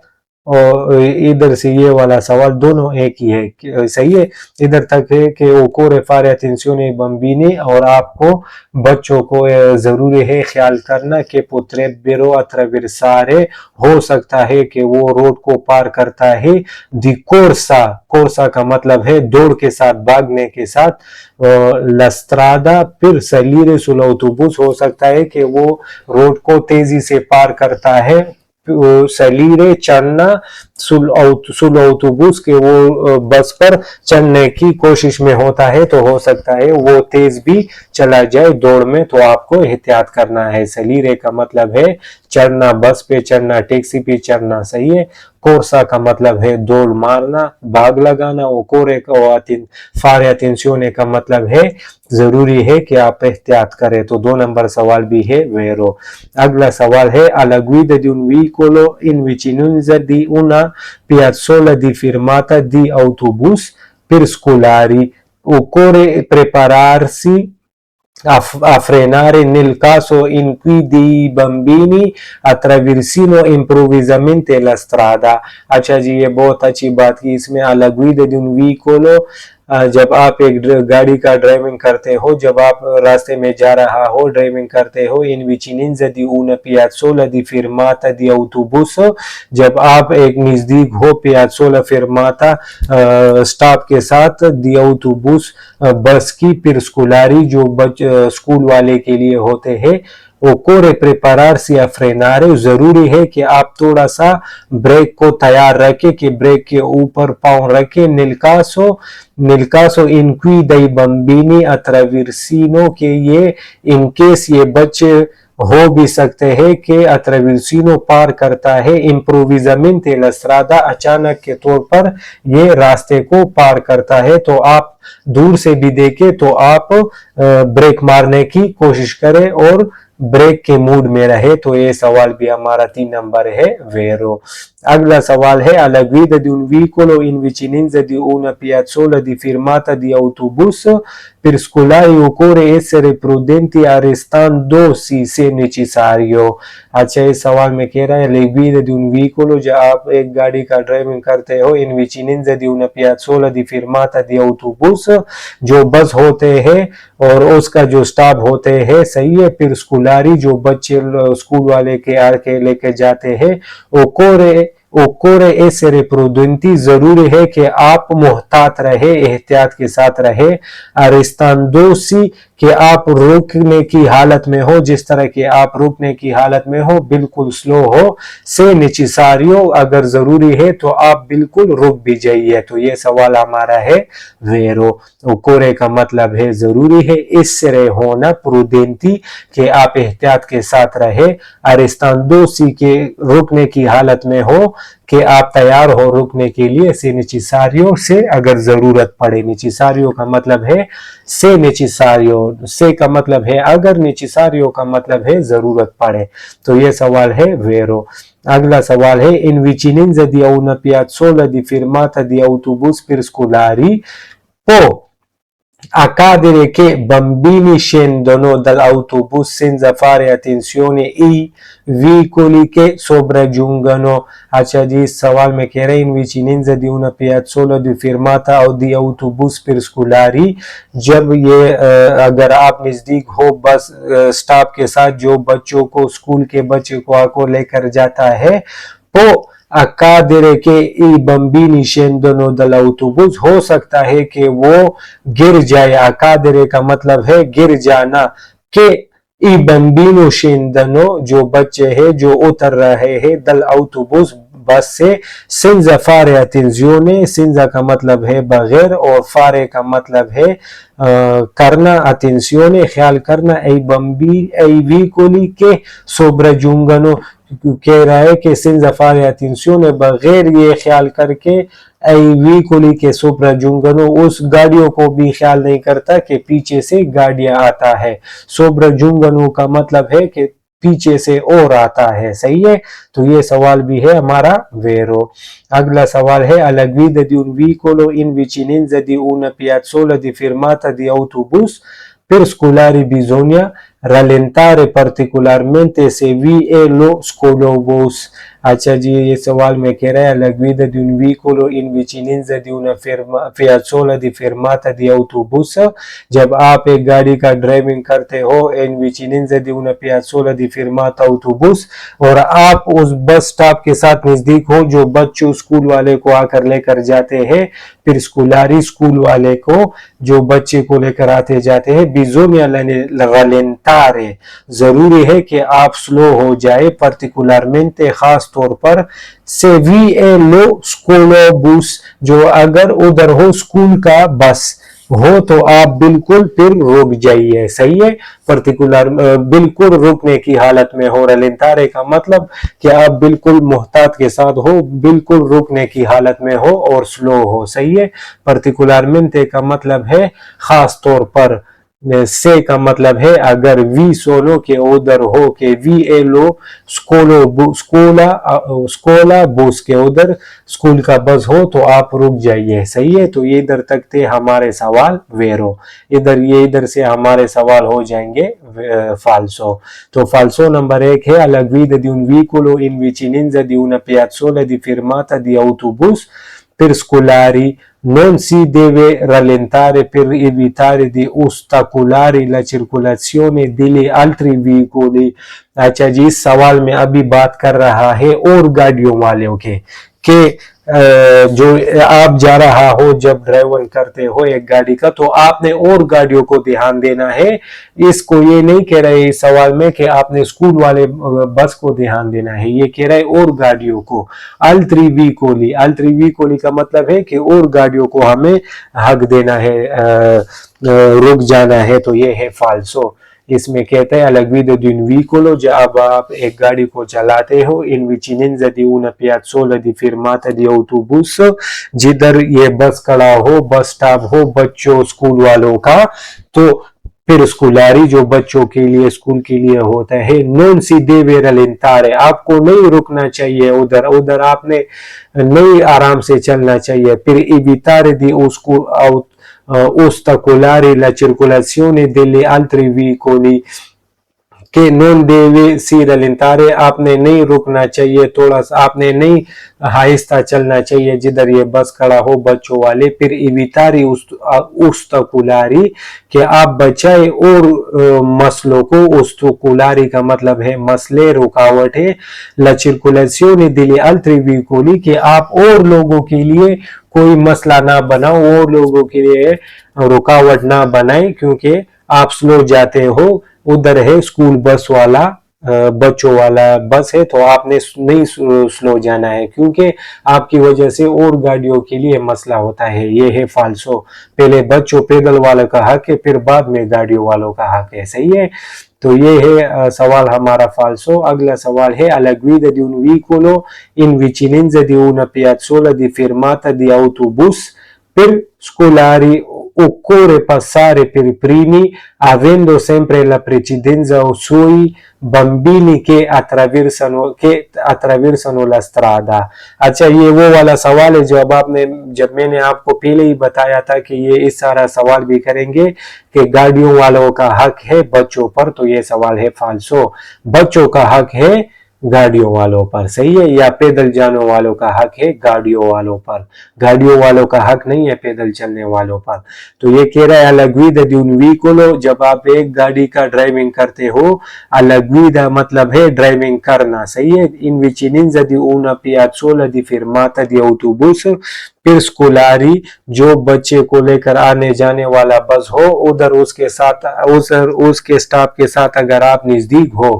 और इधर से ये वाला सवाल दोनों एक ही है, सही है। इधर तक है कि occorre fare attenzione ai bambini, और आपको बच्चों को जरूरी है ख्याल करना कि potrebbero attraversare, हो सकता है कि वो रोड को पार करता है, di corsa का मतलब है दौड़ के साथ, भागने के साथ, la strada per salire sull'autobus, हो सकता है कि वो रोड को तेजी से पार करता है, सलीरे चढ़ना, सुल autobus के वो बस पर चढ़ने की कोशिश में होता है, तो हो सकता है वो तेज भी चला जाए दौड़ में, तो आपको एहतियात करना है। सलीरे का मतलब है चढ़ना, बस पे चढ़ना, टैक्सी पे चढ़ना, सही है। कोर्सा का मतलब है दौड़ मारना, भाग लगाना। ओकोरे का फारे अटेंशियोने का मतलब है जरूरी है कि आप एहतियात करें। तो 2 नंबर सवाल भी है वेरो। अगला सवाल है, alla guida di un veicolo in vicinanza di una piazzola di fermata di autobus per scolari, occorre prepararsi a frenare nel caso in cui dei bambini attraversino improvvisamente la strada। अच्छा जी, ये बहुत अच्छी बात की इसमें alla guida di un veicolo, जब आप एक गाड़ी का ड्राइविंग करते हो, जब आप रास्ते में जा रहा हो, ड्राइविंग करते हो, in vicinanza di una piazzola di fermata di autobus, जब आप एक नजदीक हो पियाज़ोला fermata स्टॉप के साथ di autobus बस की, फिर स्कूलारी जो स्कूल वाले के लिए होते हैं, occorre prepararsi a frenare, जरूरी है कि आप थोड़ा सा ब्रेक को तैयार रखें, कि ब्रेक के ऊपर पाँव रखें। nel caso in cui dei bambini attraversino, के ये इन केस ये बच्चे हो भी सकते हैं कि अट्रावर्सिनो पार करता है improvvisamente la strada, अचानक के तौर पर ये रास्ते को पार करता है। तो आप दूर से भी देखें तो आप ब्रेक मारने की कोशिश करें और ब्रेक के मूड में रहे। तो ये सवाल भी हमारा 3 नंबर है वेरो। अगला सवाल है alla guida di un veicolo in vicinanza di una piazzola di fermata di autobus per scolari occorre essere prudenti arrestandosi se necessario। अच्छा, इस सवाल में कह रहा है alla guida di un veicolo, जब आप एक गाड़ी का ड्राइविंग करते हो, in vicinanza di una piazzola di fermata di autobus, जो बस होते हैं और उसका जो स्टॉप होते हैं, सही है, फिर स्कूलारी जो बच्चे स्कूल वाले के आके लेके जाते हैं, occorre essere prudenti, जरूरी है कि आप मुहतात रहे, एहतियात के साथ रहे, arrestandosi, कि आप रुकने की हालत में हो, जिस तरह के आप रुकने की हालत में हो, बिल्कुल स्लो हो, से necessario, अगर जरूरी है तो आप बिल्कुल रुक भी जाइए। तो ये सवाल हमारा है वेरो। occorre का मतलब है जरूरी है, essere होना, prudenti कि आप एहतियात के साथ रहे, arrestandosi के रुकने की हालत में हो, कि आप तैयार हो रुकने के लिए, से necessario से अगर जरूरत पड़े। necessario का मतलब है से necessario, से का मतलब है अगर, necessario का मतलब है जरूरत पड़े। तो ये सवाल है वेरो। अगला सवाल है in vicinanza di una piazzola di fermata di autobus per scolari può accadere che bambini scendono dall'autobus senza fare attenzione ai veicoli che sopraggiungono। अच्छा जी, इस सवाल में कह रहे हैं in vicinanza di una piazzola di fermata di autobus per scolari, जब ये अगर आप नजदीक हो बस स्टॉप के साथ जो बच्चों को, स्कूल के बच्चे को आको लेकर जाता है, तो accadere che i bambini scendono dall'autobus, हो सकता है कि वो गिर जाए। accadere का मतलब है गिर जाना, कि i bambino scendono, जो बच्चे हैं जो उतर रहे हैं, dall'autobus बस से, senza fare attenzione, senza का मतलब है बगैर, और fare का मतलब है करना, attenzione ख्याल करना, ai veicoli che sopraggiungono, कह रहा है कि senza fare attenzione, बगैर ये ख्याल करके, ai veicoli che sopraggiungono, उस गाड़ियों को भी ख्याल नहीं करता कि पीछे से गाड़ियां आता है। sopraggiungono का मतलब है कि पीछे से और आता है, सही है। तो ये सवाल भी है हमारा वेरो। अगला सवाल है alla guida di un veicolo in vicinanza di una piazzola di fermata di autobus per scolari bisogna rallentare particolarmente se vi è lo scolobus। अच्छा जी, ये सवाल में कह रहा है alla guida di un veicolo in vicinanza di una piazzola di fermata di autobus, जब आप एक गाड़ी का ड्राइविंग करते हो in vicinanza di una piazzola di fermata autobus, और आप उस बस स्टॉप के साथ नजदीक हो जो बच्चों स्कूल वाले को आकर लेकर जाते हैं, फिर स्कूलारी स्कूल वाले को जो बच्चे को लेकर आते जाते हैं, bisogna rallentare, जरूरी है कि आप स्लो हो जाए, particolarmente खास तौर पर, से vi è lo scolobus, जो अगर उधर हो स्कूल का बस हो तो आप बिल्कुल फिर रुक जाइए, सही है। पर्टिकुलर बिल्कुल रुकने की हालत में हो, रलेंतारे का मतलब कि आप बिल्कुल मुहतात के साथ हो, बिल्कुल रुकने की हालत में हो और स्लो हो, सही है। पर्टिकुलरमेंटे का मतलब है खास तौर पर, से का मतलब है अगर वी सोलो के उधर हो के वी एलो स्कोला बस के उधर स्कूल का बस हो तो आप रुक जाइए। सही है, तो ये इधर तक थे हमारे सवाल वेरो। इधर से हमारे सवाल हो जाएंगे फाल्सो। तो फाल्सो नंबर 1 है alla guida di un vicolo in vicinanza di una piazzola di fermata di autobus per scolari non si deve rallentare per evitare di ostacolare la circolazione degli altri veicoli। अच्छा जी, इस सवाल में अभी बात कर रहा है और गाड़ियों वालों के जो आप जा रहा हो, जब ड्राइवर करते हो एक गाड़ी का, तो आपने और गाड़ियों को ध्यान देना है। इसको ये नहीं कह रहे इस सवाल में कि आपने स्कूल वाले बस को ध्यान देना है, ये कह रहे और गाड़ियों को। अल्ट्री वीकोली का मतलब है कि और गाड़ियों को हमें हक देना है, रुक जाना है, तो ये है फाल्सो। इसमें कहते हैं alla guida di un vicolo, जब आप एक गाड़ी को चलाते हो in vicinanza di una piazzola di fermata di autobus, जिधर ये बस खड़ा हो, बस स्टॉप हो बच्चों स्कूल वालों का, तो फिर स्कूलारी जो बच्चों के लिए स्कूल के लिए होता है। non si deve rallentare, आपको नहीं रुकना चाहिए, उधर आपने नहीं आराम से चलना चाहिए। फिर evitare di ostacolare la circolazione degli altri veicoli, के non deve si rallentare, आपने नहीं रुकना चाहिए, थोड़ा सा आपने नहीं आहिस्ता चलना चाहिए जिधर ये बस खड़ा हो बच्चों वाले। फिर evitare ostacolare, कि आप बचाए और मसलों को। ostacolare का मतलब है मसले, रुकावट है। la circolazione degli altri veicoli, कि आप और लोगों के लिए कोई मसला ना बनाओ, और लोगों के लिए रुकावट ना बनाए, क्योंकि आप स्लो जाते हो। उधर है स्कूल बस वाला, बच्चों वाला बस है, तो आपने नहीं स्लो जाना है, क्योंकि आपकी वजह से और गाड़ियों के लिए मसला होता है। ये है फाल्सो। पहले बच्चों पैदल वालों का हक है, फिर बाद में गाड़ियों वालों का हक है। सही है, तो ये है सवाल हमारा फाल्सो। अगला सवाल है alla guida di un vicolo in vicinanza di una piazzola di fermata di autobus per scolari occorre passare per primi avendo sempre la precedenza sui bambini che attraversano la strada। अच्छा, ये वो वाला सवाल है जब मैंने आपको पहले ही बताया था कि ये इस सारा सवाल भी करेंगे कि गाड़ियों वालों का हक है बच्चों पर, तो ये सवाल है फाल्सो। बच्चों का हक है गाड़ियों वालों पर। सही है, या पैदल जाने वालों का हक है गाड़ियों वालों पर, गाड़ियों वालों का हक नहीं है पैदल चलने वालों पर। तो ये कह रहा है alla guida di un vicolo, जब आप एक गाड़ी का ड्राइविंग करते हो, alla guida मतलब है ड्राइविंग करना। सही है, in vicinanza di una piazzola di fermata di autobus फिर स्कूलारी, जो बच्चे को लेकर आने जाने वाला बस हो, उधर उसके स्टाफ के साथ अगर आप नजदीक हो,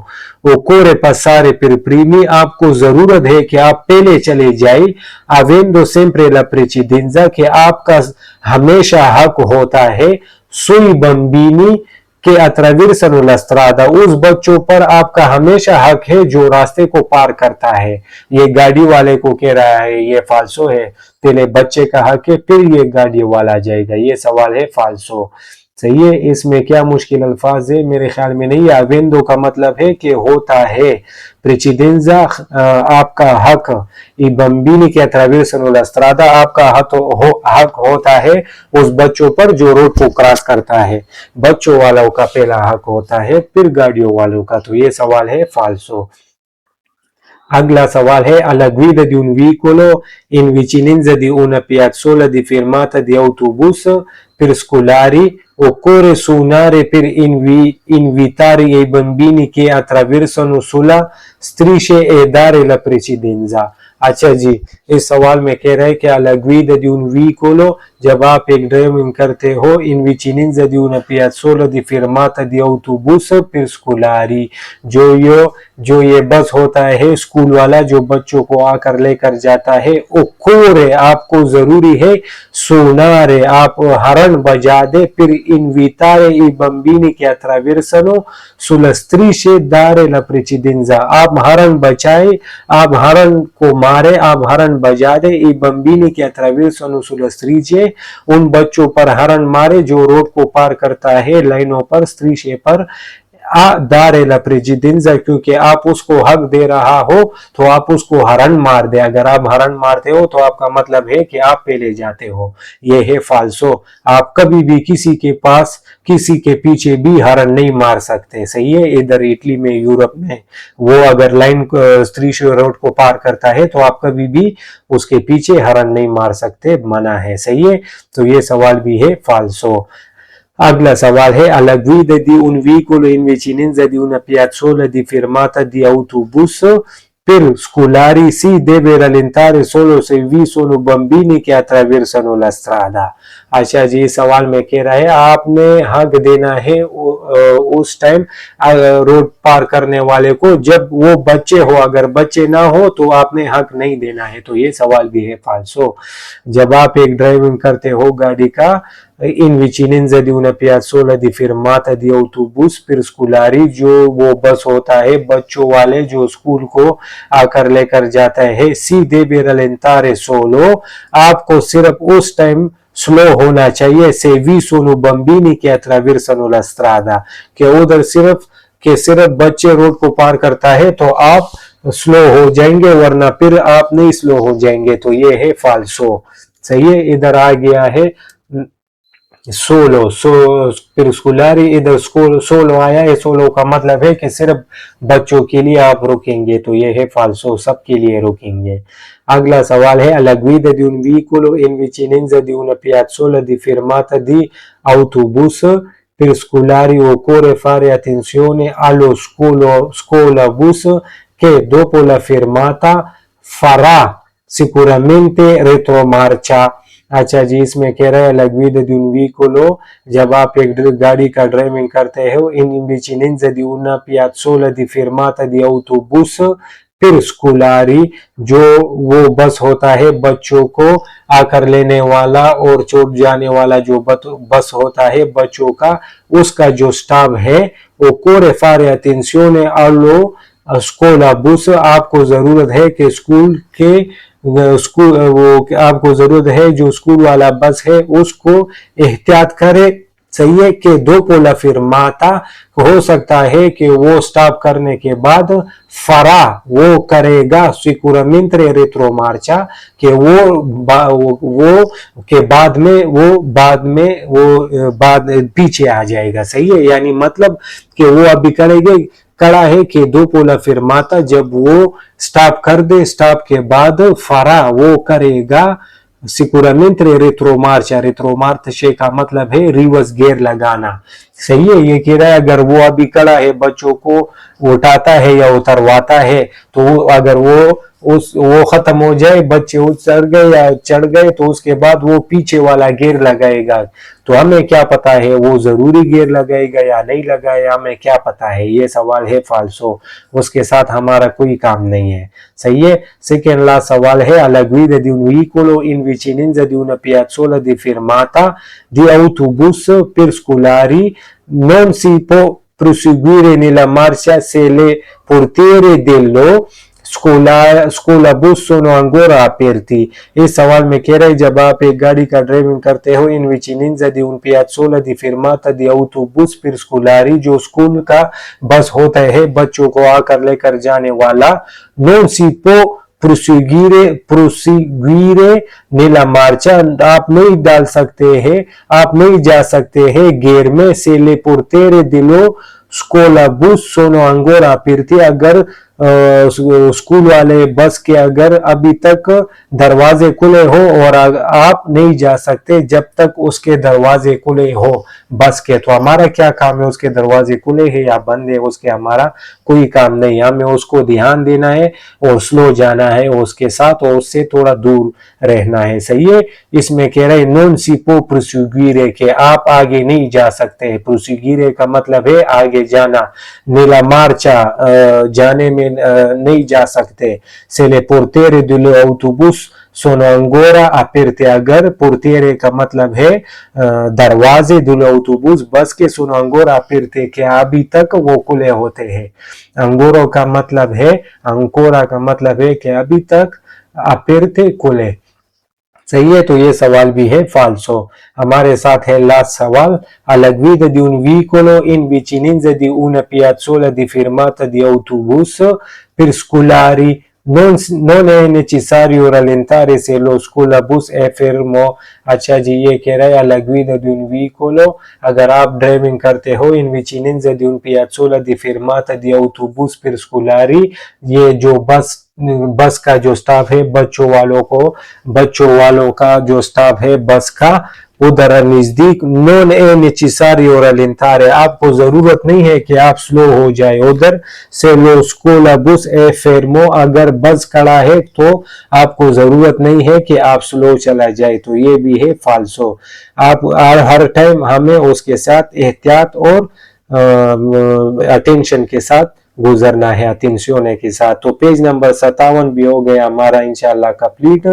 occorre passare per primi, आपको जरूरत है कि आप पहले चले जाए। avendo sempre la precedenza, कि आपका हमेशा हक होता है। sui bambini के attraversano la strada, उस बच्चों पर आपका हमेशा हक है जो रास्ते को पार करता है। ये गाड़ी वाले को कह रहा है, ये फाल्सो है। पहले बच्चे का हक है, फिर ये गाड़ी वाला जाएगा। ये सवाल है फाल्सो। सही है, इसमें क्या मुश्किल अल्फाज है? मेरे ख्याल में नहीं। अवेंदो का मतलब है कि होता है, प्रेसिडेंजा आपका हक, ई बम्बिनी के attraversano la strada, आपका हक होता है उस बच्चों पर जो रोड को क्रॉस करता है। बच्चों वालों का पहला हक होता है, फिर गाड़ियों वालों का। तो ये सवाल है फाल्सो। अगला सवाल है alla guida di un vicolo in vicinanza di una piazzola di fermata di autobus per scolari occorre suonare per invitare i bambini che attraversano sulla strisce e dare la precedenza। अच्छा जी, इस सवाल में कह रहे हैं कि alla guida di un vicolo, जब आप एक ड्राइविंग करते हो, in vicinanza di una piazzola di fermata di autobus per scolari, जो ये बस होता है स्कूल वाला, जो बच्चों को आकर लेकर जाता है। occorre, आपको जरूरी है। suonare, आप हॉर्न बजा दे। फिर invitare i bambini che attraversano sulla strisce dare la precedenza, आप हॉर्न बजाए, आप हॉर्न को मारे, आप हरन बजा दे, ई बम्बीनी के attraversano sulla strige, उन बच्चों पर हरन मारे जो रोड को पार करता है लाइनों पर, स्त्रीशे पर, आ दारे ला प्रेजिडेंजा, क्योंकि आप उसको हक दे रहा हो तो आप उसको हरन मार दे। अगर आप हरन मारते हो तो आपका मतलब है कि आप पहले जाते हो, ये है फाल्सो। आप कभी भी किसी के पास, किसी के पीछे भी हरन नहीं मार सकते, सही है। इधर इटली में, यूरोप में, वो अगर लाइन स्त्रीशो रोड को पार करता है तो आप कभी भी उसके पीछे हरन नहीं मार सकते, मना है, सही है। तो ये सवाल भी है फाल्सो। अगला सवाल है, alla guida di un veicolo in vicinanza di una piazzola di fermata di autobus per scolari si deve rallentare solo se vi sono bambini che attraversano la strada। अच्छा जी, सवाल में कह रहा है आपने हक देना है उस टाइम रोड पार करने वाले को जब वो बच्चे हो, अगर बच्चे ना हो तो आपने हक नहीं देना है। तो ये सवाल भी है फाल्सो। जब आप एक ड्राइविंग करते हो गाड़ी का in vicinanza di una piazzola di fermata di autobus per scolari, जो वो बस होता है बच्चों वाले जो स्कूल को आकर लेकर जाता है, si deve rallentare solo, आपको सिर्फ उस टाइम स्लो होना चाहिए, se vi sono bambini che attraversano la strada, कि उधर सिर्फ बच्चे रोड को पार करता है तो आप स्लो हो जाएंगे, वरना फिर आप नहीं स्लो हो जाएंगे। तो ये है फाल्सो, सही है। इधर आ गया है सोलो, फिर स्कूलारी, इधर सोलो आया है, सोलो का मतलब है कि सिर्फ बच्चों के लिए आप रुकेंगे, तो ये है फाल्सो, सबके लिए रुकेंगे। अगला सवाल है, alla guida di un veicolo in vicinanza di una piazzola di fermata di autobus per scolari occorre fare attenzione allo scolabus che dopo la fermata farà sicuramente retromarcia। अच्छा जी, इसमें कह रहा है लग्विद di un vicolo, जब आप एक गाड़ी का ड्राइविंग करते हो, in vicinanza di una piazzola di fermata di autobus per scolari, जो वो बस होता है बच्चों को आकर लेने वाला और छोड़ जाने वाला, जो बस होता है बच्चों का, उसका जो स्टाफ है, occorre fare attenzione allo scolabus, आपको जरूरत है कि आपको जरूरत है जो स्कूल वाला बस है उसको एहतियात करे, सही है। कि दो पोला फिरमाता, हो सकता है कि वो स्टॉप करने के बाद फरा वो करेगा सिक्योरमेंट्रे रेट्रोमार्चा, कि वो के बाद पीछे आ जाएगा, सही है। यानी मतलब कि वो अभी करेंगे, कड़ा है कि दो पोला फिरमाता, जब वो स्टॉप कर दे, स्टॉप के बाद फरा वो करेगा सिक्योरमेंट्रे रेट्रोमार्चा, रेट्रोमार्चे का मतलब है रिवर्स गियर लगाना, सही है। ये कह रहा है अगर वो अभी कड़ा है, बच्चों को उठाता है या उतरवाता है, तो अगर वो खत्म हो जाए, बच्चे उतर गए या चढ़ गए, तो उसके बाद वो पीछे वाला गियर लगाएगा। तो हमें क्या पता है वो जरूरी गियर लगाएगा या नहीं लगाएगा, हमें क्या पता है। ये सवाल है फाल्सो, उसके साथ हमारा कोई काम नहीं है, सही है। सेकेंड लास्ट सवाल है, alla guida di un veicolo in vicinanza di una piazzola di fermata di autobus per scolari non si può proseguire nella marcia se le portiere dello स्कूलाबुस Sono angora aperti। इस सवाल में कह रहा है जब आप एक गाड़ी का ड्राइविंग करते हो, इन विचिनिंजा दी उन पियाज़ोला दी फिर्माता दी autobus per scolari, जो स्कूल का बस होता है बच्चों को आकर लेकर जाने वाला, non si può proseguire nella marcia, आप नहीं डाल सकते हैं, आप नहीं जा सकते हैं गियर में, se le portiere dello स्कूलाबुस सोनो अंगोरा aperti, अगर स्कूल वाले बस के अगर अभी तक दरवाजे खुले हो और आप नहीं जा सकते जब तक उसके दरवाजे खुले हो बस के। तो हमारा क्या काम है, उसके दरवाजे खुले हैं या बंद है, उसके हमारा कोई काम नहीं, हमें उसको ध्यान देना है और स्लो जाना है उसके साथ, और उससे थोड़ा दूर रहना है, सही है। इसमें कह रहे नॉन सिपो प्रोसीग्यूरे, के आप आगे नहीं जा सकते, प्रोसीग्यूरे का मतलब है आगे जाना, नीला मार्चा जाने में नहीं जा सकते, से ले पोर्टिere dello autobus sono ancora aperti, अगर पोर्टिere का मतलब है दरवाजे dello autobus बस के, sono ancora aperti के अभी तक वो खुले होते हैं, अंगोरो का मतलब है, अंकोरा का मतलब है कि अभी तक aperte cole। सही है, तो ये सवाल भी है फाल्सो। हमारे साथ है लास्ट सवाल, alla guida di un vicolo in vicinanza di una piazzola di fermata di autobus per scolari non è necessario rallentare se lo scolabus è fermo। अच्छा जी, ये कह रहा है alla guida di un vicolo, अगर आप ड्राइविंग करते हो in vicinanza di un piazzola di fermata di autobus per scolari, ये जो बस का जो स्टाफ है, बच्चों वालों का जो स्टाफ है बस का, उधर नजदीक नॉन ए नेसेसारियो रलेंटारे, आपको जरूरत नहीं है कि आप स्लो हो जाए उधर से लो स्कूला बुस ए फेरमो, अगर बस खड़ा है तो आपको जरूरत नहीं है कि आप स्लो चला जाए। तो ये भी है फाल्सो। आप हर टाइम हमें उसके साथ एहतियात और अटेंशन के साथ गुजरना है, अटेंशन के साथ। तो पेज नंबर 57 भी हो गया हमारा इंशाल्लाह कंप्लीट।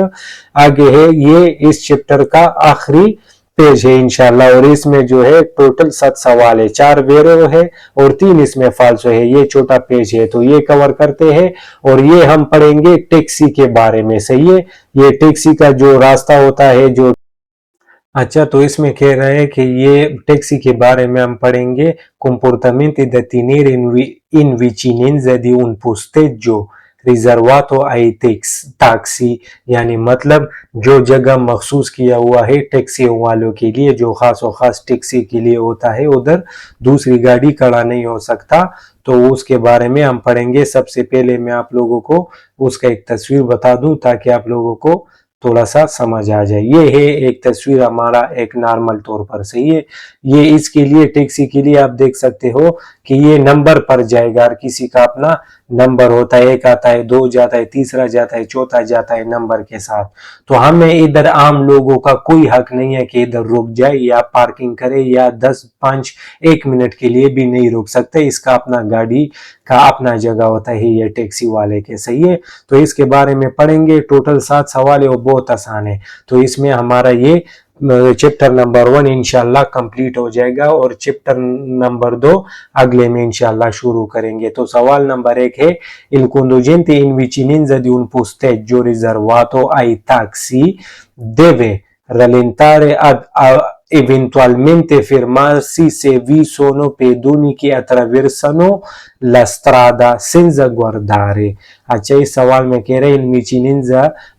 आगे है ये इस चैप्टर का आखिरी पेज है इंशाल्लाह, और इसमें जो है टोटल 7 सवाल है, 4 वेरो है और 3 इसमें फाल्सो है। ये छोटा पेज है तो ये कवर करते हैं, और ये हम पढ़ेंगे टैक्सी के बारे में। सही है, ये टैक्सी का जो रास्ता होता है जो, अच्छा, तो इसमें कह रहा है कि ये टैक्सी के बारे में हम पढ़ेंगे comportamenti da tenere in vicinanza di un posteggio रिजर्वातो I taxi, यानी मतलब जो जगह मखसूस किया हुआ है टैक्सी वालों के लिए, जो खास और खास टैक्सी के लिए होता है, उधर दूसरी गाड़ी खड़ा नहीं हो सकता। तो उसके बारे में हम पढ़ेंगे। सबसे पहले मैं आप लोगों को उसका एक तस्वीर बता दूं ताकि आप लोगों को थोड़ा सा समझ आ जाए। ये है एक तस्वीर हमारा एक नॉर्मल तौर पर। सही है, ये इसके लिए टैक्सी के लिए आप देख सकते हो कि ये नंबर पर जाएगा, और किसी का अपना नंबर होता है, एक आता है, 2 जाता है, तीसरा जाता है, चौथा जाता है नंबर के साथ। तो हमें इधर आम लोगों का कोई हक नहीं है कि इधर रुक जाए या पार्किंग करे, या 1 मिनट के लिए भी नहीं रुक सकते। इसका अपना गाड़ी का अपना जगह होता है ये टैक्सी वाले के। सही है, तो इसके बारे में पढ़ेंगे। टोटल 7 सवाल है, वो बहुत आसान है। तो इसमें हमारा ये चैप्टर नंबर 1 इंशाल्लाह कंप्लीट हो जाएगा, और चैप्टर नंबर 2 अगले में इंशाल्लाह शुरू करेंगे। तो सवाल नंबर 1 है, il conducente in vicinanza di un posteggio riservato ai taxi deve rallentare eventualmente fermarsi se vi sono pedoni che attraversano la strada senza guardare। अच्छा, इस सवाल में कह रहे हैं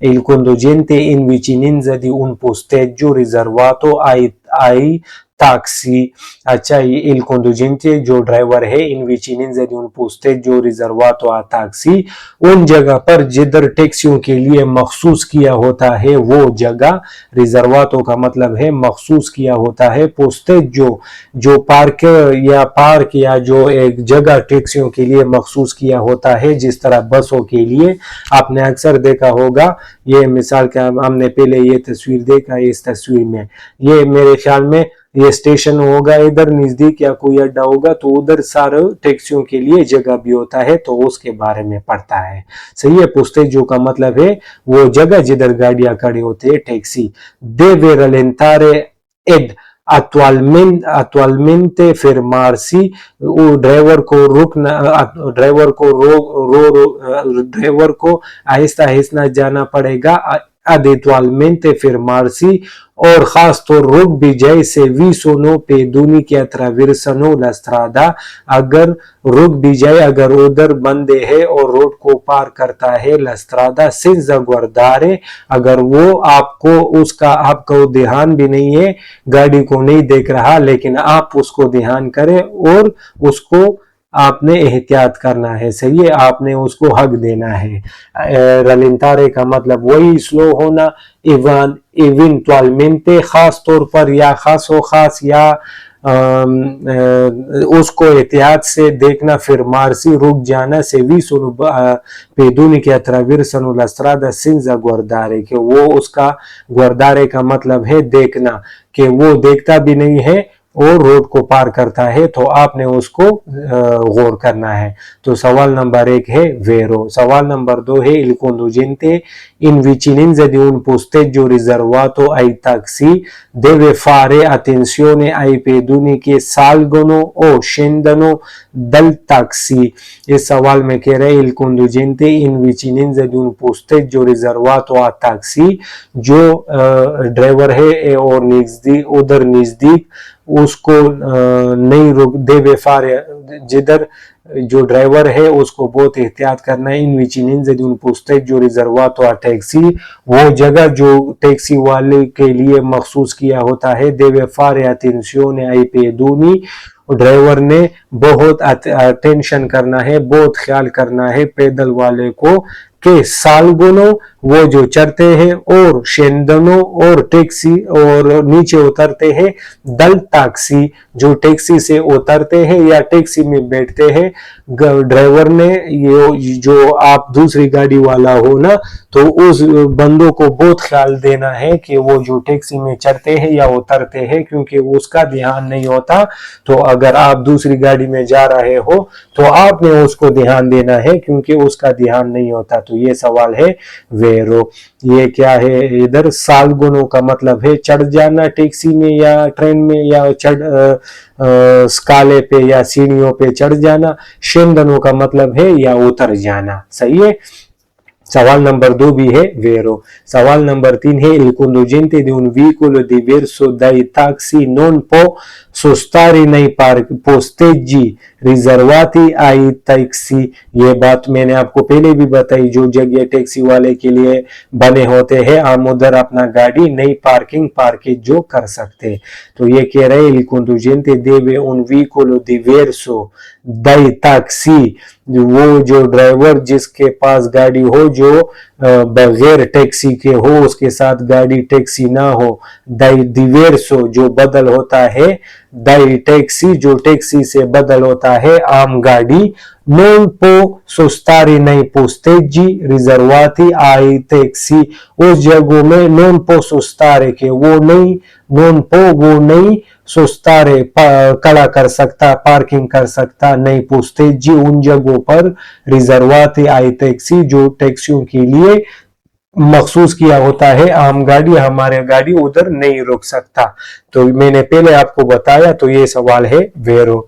il conducente in vicinanza di un posteggio riservato ai taxi। अच्छा, il conducente जो driver है in vicinanza di un posteggio riservato a taxi, उन जगह पर जिधर टैक्सियों के लिए मखसूस किया होता है वो जगह, रिजर्वातो का मतलब है मखसूस किया होता है, पोस्टेजो जो पार्क या जो एक जगह टैक्सियों के लिए मखसूस किया होता है, जिस तरह बसों के लिए आपने अक्सर देखा होगा। ये मिसाल का हमने पहले ये तस्वीर देखा, इस तस्वीर में ये मेरे ख्याल में ये स्टेशन होगा इधर नजदीक, या कोई अड्डा होगा, तो उधर सारे टैक्सियों के लिए जगह भी होता है, तो उसके बारे में पढ़ता है। सही है, पोस्टेजो का मतलब है वो जगह जिधर गाड़ियां खड़ी होती है, taxi. deve rallentare ed attualmente fermarsi, driver को आहिस्ता आहिस्ता जाना पड़ेगा, adeguatamente fermarsi, और खास तौर रुक भी जाए, से vi sono pedoni che attraversano la strada, अगर रुक भी जाए, अगर उधर बंदे है और रोड को पार करता है, la strada senza guardare, अगर वो आपको ध्यान भी नहीं है, गाड़ी को नहीं देख रहा, लेकिन आप उसको ध्यान करें और उसको आपने एहतियात करना है। सही है, आपने उसको हक देना है। रलिंतारे का मतलब वही स्लो होना, इवेंटुअलमेंटे खास तौर पर, या खास या उसको एहतियात से देखना, फिर मारसी रुक जाना, से वी सोनो पेदूनी के attraversano la strada senza guardare, कि वो उसका गुर्दारे का मतलब है देखना, कि वो देखता भी नहीं है और रोड को पार करता है तो आपने उसको गौर करना है। तो सवाल नंबर 1 है वेरो। सवाल नंबर 2 है il conducente in vicinanza di un posteggio riservato ai taxi deve fare attenzione ai pedoni che salgono o scendono dal taxi। इस सवाल में कह रहे il conducente in vicinanza di un posteggio riservato a taxi, जो driver है और उधर नजदीक उसको नहीं रोक देवे फारे, जिधर जो ड्राइवर है उसको बहुत एहतियात करना है। इन विचिनेंजा दी उन posteggio riservato a taxi, वो जगह जो टैक्सी वाले के लिए मखसूस किया होता है। देवे फारे attenzione ai pedoni, ड्राइवर ने बहुत अटेंशन करना है, बहुत ख्याल करना है पैदल वाले को के सालगुनो वो जो चढ़ते हैं और शेंदनो और टैक्सी और नीचे उतरते हैं, दल टैक्सी जो टैक्सी से उतरते हैं या टैक्सी में बैठते हैं। ड्राइवर ने ये जो आप दूसरी गाड़ी वाला हो ना, तो उस बंदों को बहुत ख्याल देना है कि वो जो टैक्सी में चढ़ते हैं या उतरते हैं, क्योंकि उसका ध्यान नहीं होता। तो अगर आप दूसरी गाड़ी में जा रहे हो तो आपने उसको ध्यान देना है, क्योंकि उसका ध्यान नहीं होता। तो ये सवाल है वेरो। ये क्या है इधर? सालगुनो का मतलब है चढ़ जाना टैक्सी में या ट्रेन में या स्काले पे या सीढ़ियों पे चढ़ जाना। शेंदनो का मतलब है या उतर जाना। सही है। सवाल नंबर 2 भी है वेरो। सवाल नंबर 3 है il conducente di un veicolo diverso dai taxi non può sostare nei posteggi रिजर्वाती आई टैक्सी। ये बात मैंने आपको पहले भी बताई, जो जगह टैक्सी वाले के लिए बने होते हैं हम उधर अपना गाड़ी नई पार्किंग जो कर सकते। तो ये कह रहे il conducente deve un veicolo diverso dai taxi, वो जो ड्राइवर जिसके पास गाड़ी हो जो बगैर टैक्सी के हो, उसके साथ गाड़ी टैक्सी ना हो। दाई डिवेर्सो जो बदल होता है, दाई टैक्सी जो टैक्सी से बदल होता है आम गाड़ी। non può sostare nei posteggi riservati ai taxi, उस जगहों में non può sostare के वो नहीं, non può वो नहीं, sostare खड़ा कर सकता, पार्किंग कर सकता, नहीं posteggi उन जगहों पर, रिजर्वाती आई टैक्सी जो टैक्सियों के लिए मखसूस किया होता है आम गाड़ी, हमारे गाड़ी उधर नहीं रुक सकता। तो मैंने पहले आपको बताया। तो ये सवाल है वेरो।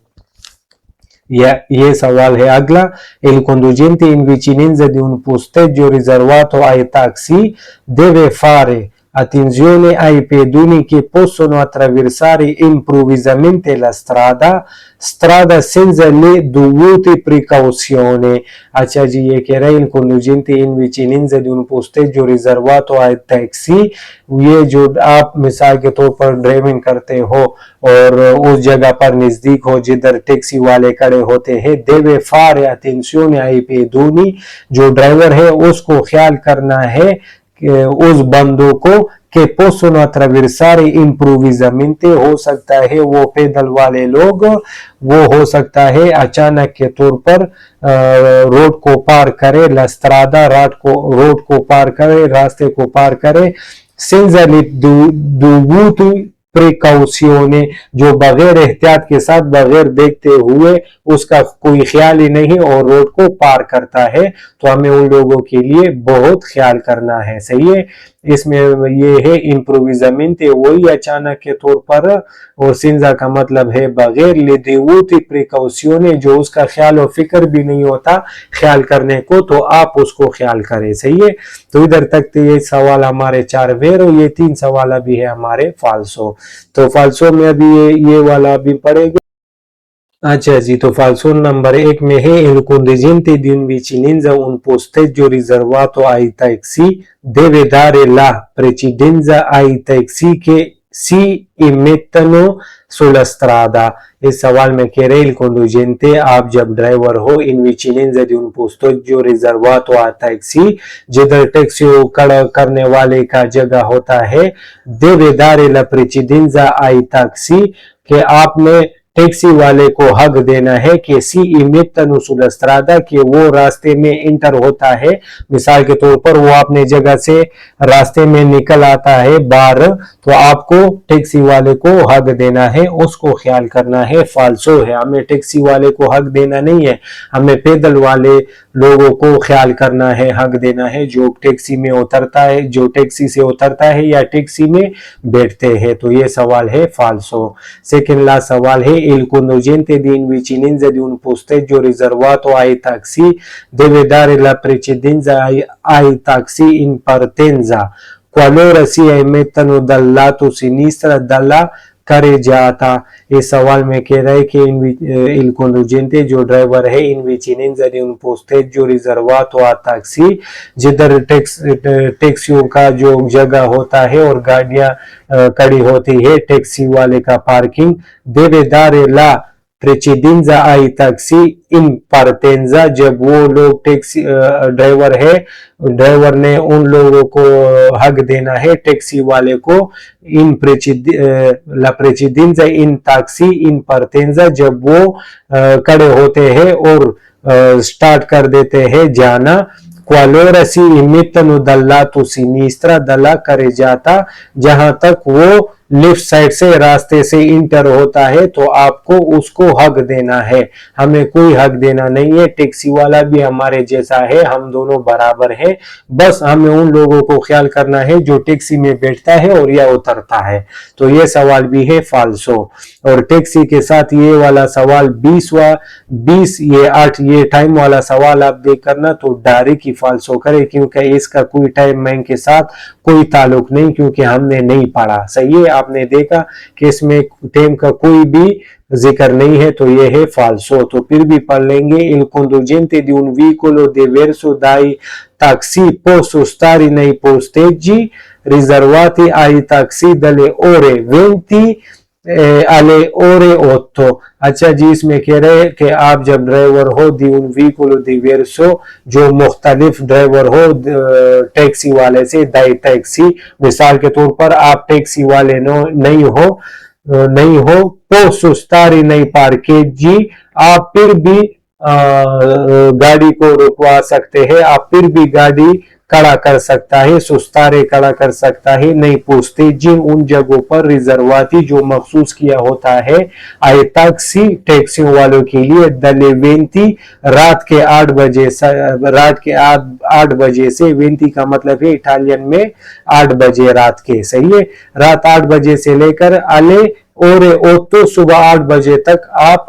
ये सवाल है अगला il conducente in vicinanza di un posteggio riservato ai taxi deve fare attenzione ai pedoni che possono attraversare improvvisamente la strada senza le dovute precauzioni। अच्छा जी, ये कह रहे हैं il conducente in vicinanza di un posteggio riservato ai taxi, ये जो आप मिसाल के तौर पर ड्राइविंग करते हो और उस जगह पर नजदीक हो जिधर टैक्सी वाले खड़े होते हैं, deve fare attenzione ai pedoni, जो ड्राइवर है उसको ख्याल करना है उस बंदों को के possono attraversare improvvisamente, हो सकता है वो पैदल वाले लोग, वो हो सकता है अचानक के तौर पर रोड को पार करे, la strada रोड को पार करे, रास्ते को पार करे, senza le dovute प्रिकॉशियोने, जो बगैर एहतियात के साथ बगैर देखते हुए उसका कोई ख्याल ही नहीं और रोड को पार करता है। तो हमें उन लोगों के लिए बहुत ख्याल करना है। सही है। इसमें ये है इम्प्रोविजामेंटे, वही अचानक के तौर पर, और सिंजा का मतलब है बगैर लेदेवूती प्रिकॉशियोने, जो उसका ख्याल और फिक्र भी नहीं होता ख्याल करने को, तो आप उसको ख्याल करें। सही है। तो इधर तक तो ये सवाल हमारे 4 वेर और ये 3 सवाल अभी है हमारे फाल्सो। तो फाल्सो में अभी ये वाला अभी पढ़ेंगे। अच्छा जी, तो फाल्सो नंबर 1 में है il conducente di un vicinanza un posteggio riservato ai taxi deve dare la precedenza ai taxi che si immettono sulla strada। इस सवाल में कह रहे il conducente, आप जब ड्राइवर हो in vicinanza di un posteggio riservato a taxi, जिधर taxi खड़ा करने वाले का जगह होता है, deve dare la precedenza ai taxi, कि आपने टैक्सी वाले को हक देना है कि सी इमेतनु सुलस्त्रादा कि वो रास्ते में इंटर होता है। मिसाल के तौर पर वो अपने जगह से रास्ते में निकल आता है बाहर, तो आपको टैक्सी वाले को हक देना है, उसको ख्याल करना है। फाल्सो है, हमें टैक्सी वाले को हक देना नहीं है, हमें पैदल वाले लोगों को ख्याल करना है, हक देना है, जो टैक्सी में उतरता है, जो टैक्सी से उतरता है या टैक्सी में बैठते हैं। तो ये सवाल है फाल्सो। सेकंड लास्ट सवाल है il conducente di invicinenza di un posteggio riservato ai taxi deve dare la precedenza ai taxi in partenza qualora si emettano dal lato sinistra dalla carreggiata। इस सवाल में कह रहा है कि il conducente जो ड्राइवर है in vicinanza di un posteggio riservato a taxi, जिधर टैक्सियों का जो जगह होता है और गाड़ियां खड़ी होती है, टैक्सी वाले का parking, deve dare la precedenza ai taxi in partenza, जब वो लोग टैक्सी ड्राइवर है, ड्राइवर ने उन लोगों को हक देना है टैक्सी वाले को इन la precedenza in taxi in partenza, जब वो खड़े होते हैं और स्टार्ट कर देते हैं जाना। qualora si emettano dal lato sinistra dalla carreggiata, जहां तक वो लेफ्ट साइड से रास्ते से इंटर होता है तो आपको उसको हक देना है, हमें कोई हक देना नहीं है। टैक्सी वाला भी हमारे जैसा है, हम दोनों बराबर है, बस हमें उन लोगों को ख्याल करना है जो टैक्सी में बैठता है और या उतरता है। तो ये सवाल भी है फाल्सो। और टैक्सी के साथ ये वाला सवाल 20 ये 8 ये टाइम वाला सवाल आप देख करना तो डायरेक्ट ही फाल्सो करे, क्योंकि इसका कोई टाइम बैंक के साथ कोई ताल्लुक नहीं, क्योंकि हमने नहीं पढ़ा। सही है, आपने देखा कि इसमें टाइम का कोई भी जिक्र नहीं है, तो ये है फाल्सो। तो फिर भी पढ़ लेंगे il conducente di un veicolo diverso dai taxi può stare nei posteggi riservati ai taxi dalle ore 20 alle ore 8। अच्छा जी, इसमें कह रहे हैं कि आप जब ड्राइवर हो दी उन व्हीकल diverso, जो मुख्तलिफ ड्राइवर हो टैक्सी वाले से, दाई टैक्सी, मिसाल के तौर पर आप टैक्सी वाले नहीं हो posso stare nei parcheggi, आप फिर भी गाड़ी को रुकवा सकते हैं, आप फिर भी गाड़ी खड़ा कर सकता है, सुस्तारे खड़ा कर सकता है, नहीं पूछते जिन उन जगहों पर रिजर्वाती जो मखसूस किया होता है आई टैक्सी टैक्सियों वालों के लिए दले 20 रात के 8 बजे से 20 का मतलब है इटालियन में 8 बजे रात के। सही है, रात 8 बजे से लेकर अले और 8 सुबह 8 बजे तक आप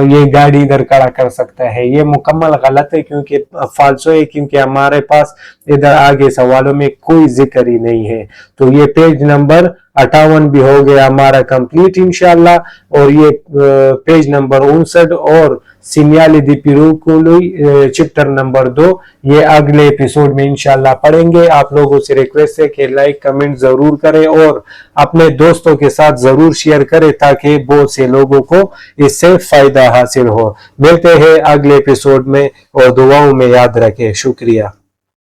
ये गाड़ी इधर खड़ा कर सकता है। ये मुकम्मल गलत है, क्योंकि फाल्सो है, क्योंकि हमारे पास इधर आगे सवालों में कोई जिक्र ही नहीं है। तो ये पेज नंबर 58 भी हो गया हमारा कंप्लीट इंशाल्लाह, और ये पेज नंबर 59 और सीनियाली दी पिरुकुलुई चैप्टर नंबर 2 ये अगले एपिसोड में इंशाल्लाह पढ़ेंगे। आप लोगों से रिक्वेस्ट है कि लाइक कमेंट जरूर करें और अपने दोस्तों के साथ जरूर शेयर करें, ताकि बहुत से लोगों को इससे फायदा हासिल हो। मिलते हैं अगले एपिसोड में और दुआओं में याद रखें। शुक्रिया।